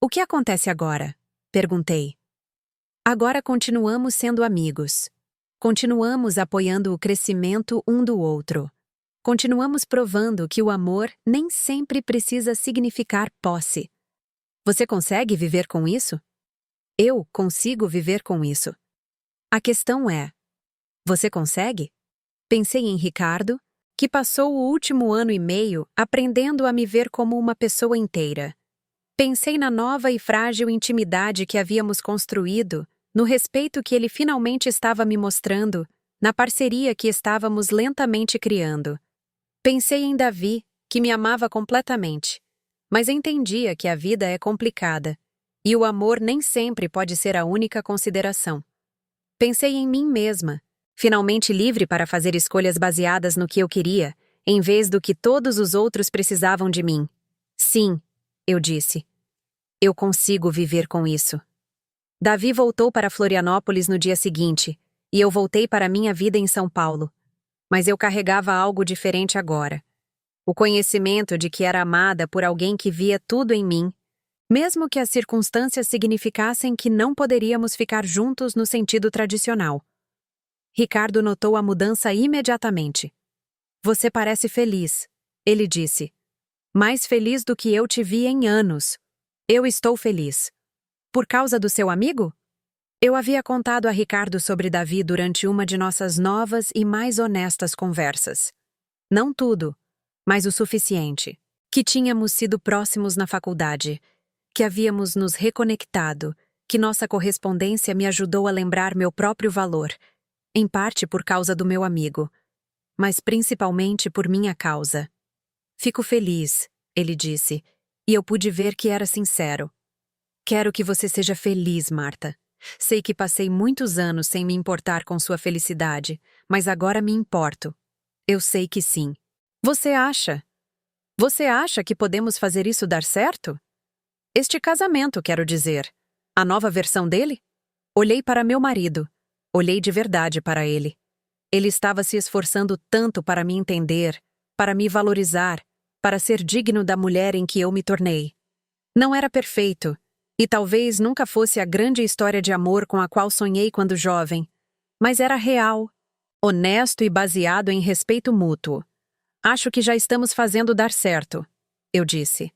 O que acontece agora? Perguntei. Agora continuamos sendo amigos. Continuamos apoiando o crescimento um do outro. Continuamos provando que o amor nem sempre precisa significar posse. Você consegue viver com isso? Eu consigo viver com isso. A questão é: você consegue? Pensei em Ricardo, que passou o último 1 ano e meio aprendendo a me ver como uma pessoa inteira. Pensei na nova e frágil intimidade que havíamos construído, no respeito que ele finalmente estava me mostrando, na parceria que estávamos lentamente criando. Pensei em Davi, que me amava completamente, mas entendia que a vida é complicada, e o amor nem sempre pode ser a única consideração. Pensei em mim mesma, finalmente livre para fazer escolhas baseadas no que eu queria, em vez do que todos os outros precisavam de mim. Sim, eu disse. Eu consigo viver com isso. Davi voltou para Florianópolis no dia seguinte, e eu voltei para minha vida em São Paulo. Mas eu carregava algo diferente agora. O conhecimento de que era amada por alguém que via tudo em mim, mesmo que as circunstâncias significassem que não poderíamos ficar juntos no sentido tradicional. Ricardo notou a mudança imediatamente. Você parece feliz, ele disse. Mais feliz do que eu te vi em anos. Eu estou feliz. Por causa do seu amigo? Eu havia contado a Ricardo sobre Davi durante uma de nossas novas e mais honestas conversas. Não tudo, mas o suficiente. Que tínhamos sido próximos na faculdade, que havíamos nos reconectado, que nossa correspondência me ajudou a lembrar meu próprio valor, em parte por causa do meu amigo, mas principalmente por minha causa. Fico feliz, ele disse, e eu pude ver que era sincero. Quero que você seja feliz, Marta. Sei que passei muitos anos sem me importar com sua felicidade, mas agora me importo. Eu sei que sim. Você acha? Você acha que podemos fazer isso dar certo? Este casamento, quero dizer. A nova versão dele? Olhei para meu marido. Olhei de verdade para ele. Ele estava se esforçando tanto para me entender, para me valorizar, para ser digno da mulher em que eu me tornei. Não era perfeito, e talvez nunca fosse a grande história de amor com a qual sonhei quando jovem, mas era real, honesto e baseado em respeito mútuo. Acho que já estamos fazendo dar certo, eu disse.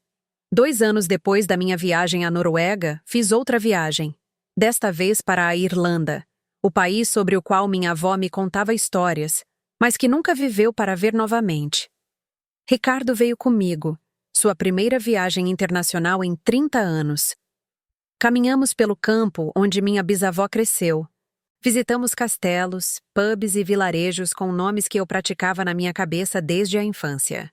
2 anos depois da minha viagem à Noruega, fiz outra viagem, desta vez para a Irlanda, o país sobre o qual minha avó me contava histórias, mas que nunca viveu para ver novamente. Ricardo veio comigo, sua primeira viagem internacional em 30 anos. Caminhamos pelo campo onde minha bisavó cresceu. Visitamos castelos, pubs e vilarejos com nomes que eu praticava na minha cabeça desde a infância.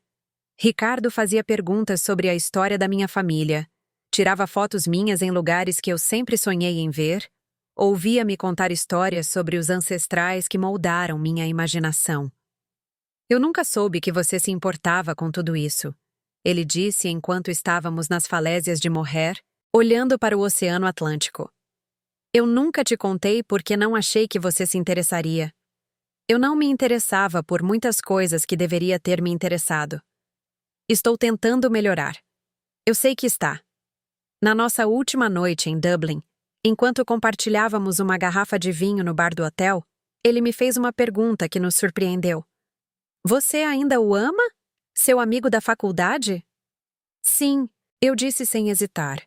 Ricardo fazia perguntas sobre a história da minha família, tirava fotos minhas em lugares que eu sempre sonhei em ver, ouvia-me contar histórias sobre os ancestrais que moldaram minha imaginação. Eu nunca soube que você se importava com tudo isso, ele disse enquanto estávamos nas falésias de Moher, olhando para o Oceano Atlântico. Eu nunca te contei porque não achei que você se interessaria. Eu não me interessava por muitas coisas que deveria ter me interessado. Estou tentando melhorar. Eu sei que está. Na nossa última noite em Dublin, enquanto compartilhávamos uma garrafa de vinho no bar do hotel, ele me fez uma pergunta que nos surpreendeu. Você ainda o ama? Seu amigo da faculdade? Sim, eu disse sem hesitar.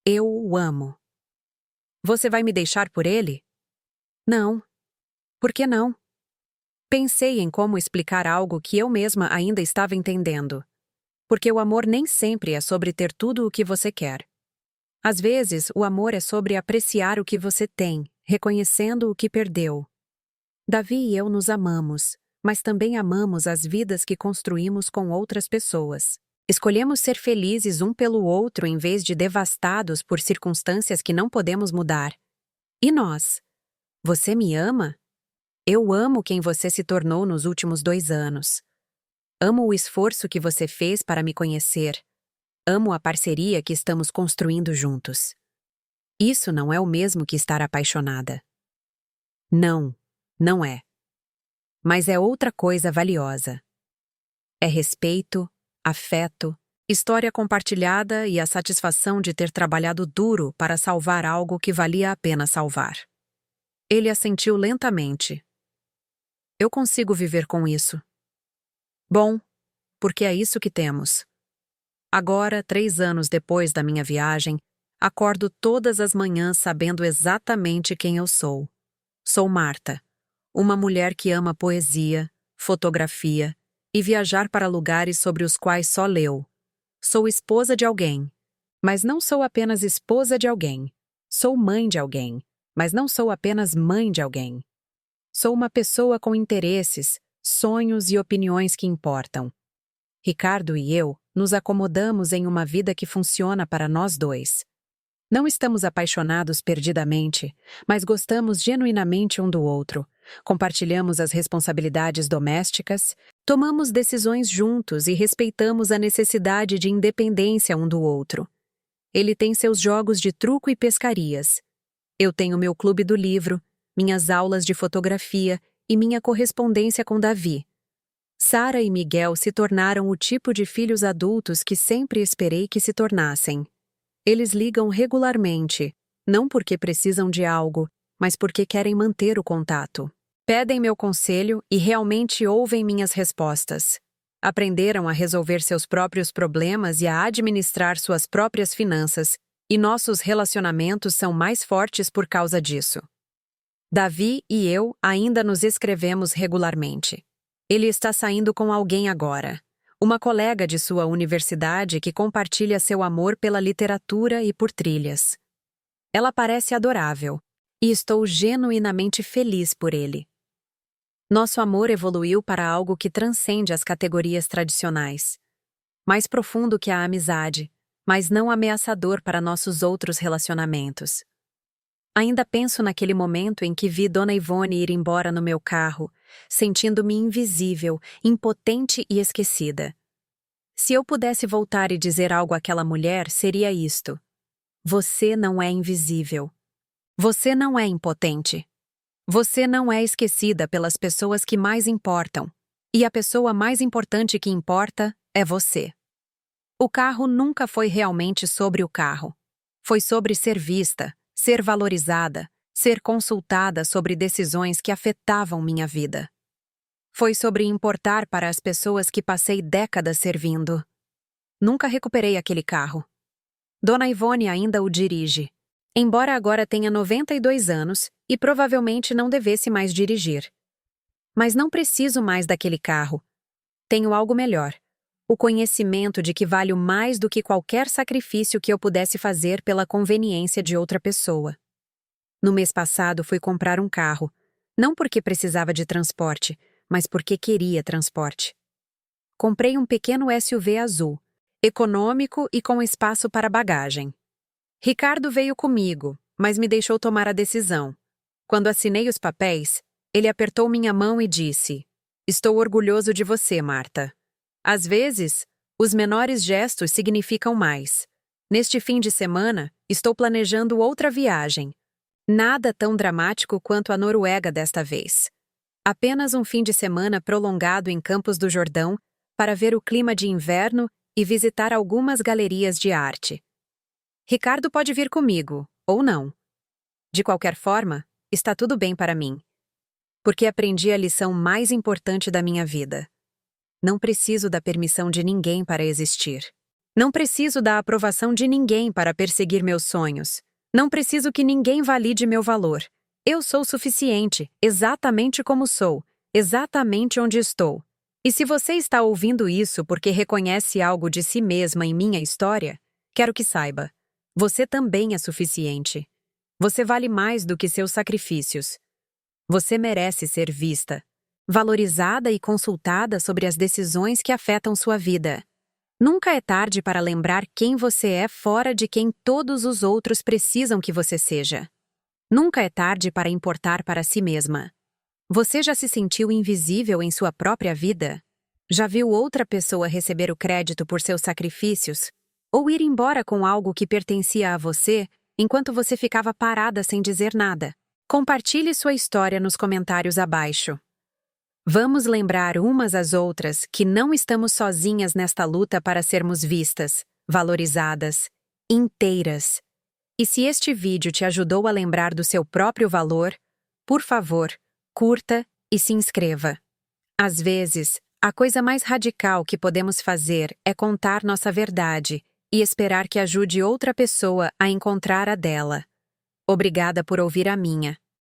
Eu o amo. Você vai me deixar por ele? Não. Por que não? Pensei em como explicar algo que eu mesma ainda estava entendendo. Porque o amor nem sempre é sobre ter tudo o que você quer. Às vezes, o amor é sobre apreciar o que você tem, reconhecendo o que perdeu. Davi e eu nos amamos, mas também amamos as vidas que construímos com outras pessoas. Escolhemos ser felizes um pelo outro em vez de devastados por circunstâncias que não podemos mudar. E nós? Você me ama? Eu amo quem você se tornou nos últimos 2 anos. Amo o esforço que você fez para me conhecer. Amo a parceria que estamos construindo juntos. Isso não é o mesmo que estar apaixonada. Não, não é. Mas é outra coisa valiosa. É respeito, afeto, história compartilhada e a satisfação de ter trabalhado duro para salvar algo que valia a pena salvar. Ele assentiu lentamente. Eu consigo viver com isso. Bom, porque é isso que temos. Agora, 3 anos depois da minha viagem, acordo todas as manhãs sabendo exatamente quem eu sou. Sou Marta, uma mulher que ama poesia, fotografia e viajar para lugares sobre os quais só leu. Sou esposa de alguém, mas não sou apenas esposa de alguém. Sou mãe de alguém, mas não sou apenas mãe de alguém. Sou uma pessoa com interesses, sonhos e opiniões que importam. Ricardo e eu nos acomodamos em uma vida que funciona para nós dois. Não estamos apaixonados perdidamente, mas gostamos genuinamente um do outro. Compartilhamos as responsabilidades domésticas, tomamos decisões juntos e respeitamos a necessidade de independência um do outro. Ele tem seus jogos de truco e pescarias. Eu tenho meu clube do livro, minhas aulas de fotografia e minha correspondência com Davi. Sara e Miguel se tornaram o tipo de filhos adultos que sempre esperei que se tornassem. Eles ligam regularmente, não porque precisam de algo, mas porque querem manter o contato. Pedem meu conselho e realmente ouvem minhas respostas. Aprenderam a resolver seus próprios problemas e a administrar suas próprias finanças, e nossos relacionamentos são mais fortes por causa disso. Davi e eu ainda nos escrevemos regularmente. Ele está saindo com alguém agora, uma colega de sua universidade que compartilha seu amor pela literatura e por trilhas. Ela parece adorável, e estou genuinamente feliz por ele. Nosso amor evoluiu para algo que transcende as categorias tradicionais. Mais profundo que a amizade, mas não ameaçador para nossos outros relacionamentos. Ainda penso naquele momento em que vi Dona Ivone ir embora no meu carro, sentindo-me invisível, impotente e esquecida. Se eu pudesse voltar e dizer algo àquela mulher, seria isto: você não é invisível. Você não é impotente. Você não é esquecida pelas pessoas que mais importam. E a pessoa mais importante que importa é você. O carro nunca foi realmente sobre o carro. Foi sobre ser vista, ser valorizada, ser consultada sobre decisões que afetavam minha vida. Foi sobre importar para as pessoas que passei décadas servindo. Nunca recuperei aquele carro. Dona Ivone ainda o dirige, embora agora tenha 92 anos e provavelmente não devesse mais dirigir. Mas não preciso mais daquele carro. Tenho algo melhor. O conhecimento de que valho mais do que qualquer sacrifício que eu pudesse fazer pela conveniência de outra pessoa. No mês passado fui comprar um carro, não porque precisava de transporte, mas porque queria transporte. Comprei um pequeno SUV azul, econômico e com espaço para bagagem. Ricardo veio comigo, mas me deixou tomar a decisão. Quando assinei os papéis, ele apertou minha mão e disse: "Estou orgulhoso de você, Marta. Às vezes, os menores gestos significam mais. Neste fim de semana, estou planejando outra viagem. Nada tão dramático quanto a Noruega desta vez. Apenas um fim de semana prolongado em Campos do Jordão para ver o clima de inverno e visitar algumas galerias de arte. Ricardo pode vir comigo, ou não. De qualquer forma, está tudo bem para mim. Porque aprendi a lição mais importante da minha vida. Não preciso da permissão de ninguém para existir. Não preciso da aprovação de ninguém para perseguir meus sonhos. Não preciso que ninguém valide meu valor. Eu sou suficiente, exatamente como sou, exatamente onde estou. E se você está ouvindo isso porque reconhece algo de si mesma em minha história, quero que saiba. Você também é suficiente. Você vale mais do que seus sacrifícios. Você merece ser vista, valorizada e consultada sobre as decisões que afetam sua vida. Nunca é tarde para lembrar quem você é fora de quem todos os outros precisam que você seja. Nunca é tarde para importar para si mesma. Você já se sentiu invisível em sua própria vida? Já viu outra pessoa receber o crédito por seus sacrifícios? Ou ir embora com algo que pertencia a você, enquanto você ficava parada sem dizer nada? Compartilhe sua história nos comentários abaixo. Vamos lembrar umas às outras que não estamos sozinhas nesta luta para sermos vistas, valorizadas, inteiras. E se este vídeo te ajudou a lembrar do seu próprio valor, por favor, curta e se inscreva. Às vezes, a coisa mais radical que podemos fazer é contar nossa verdade e esperar que ajude outra pessoa a encontrar a dela. Obrigada por ouvir a minha.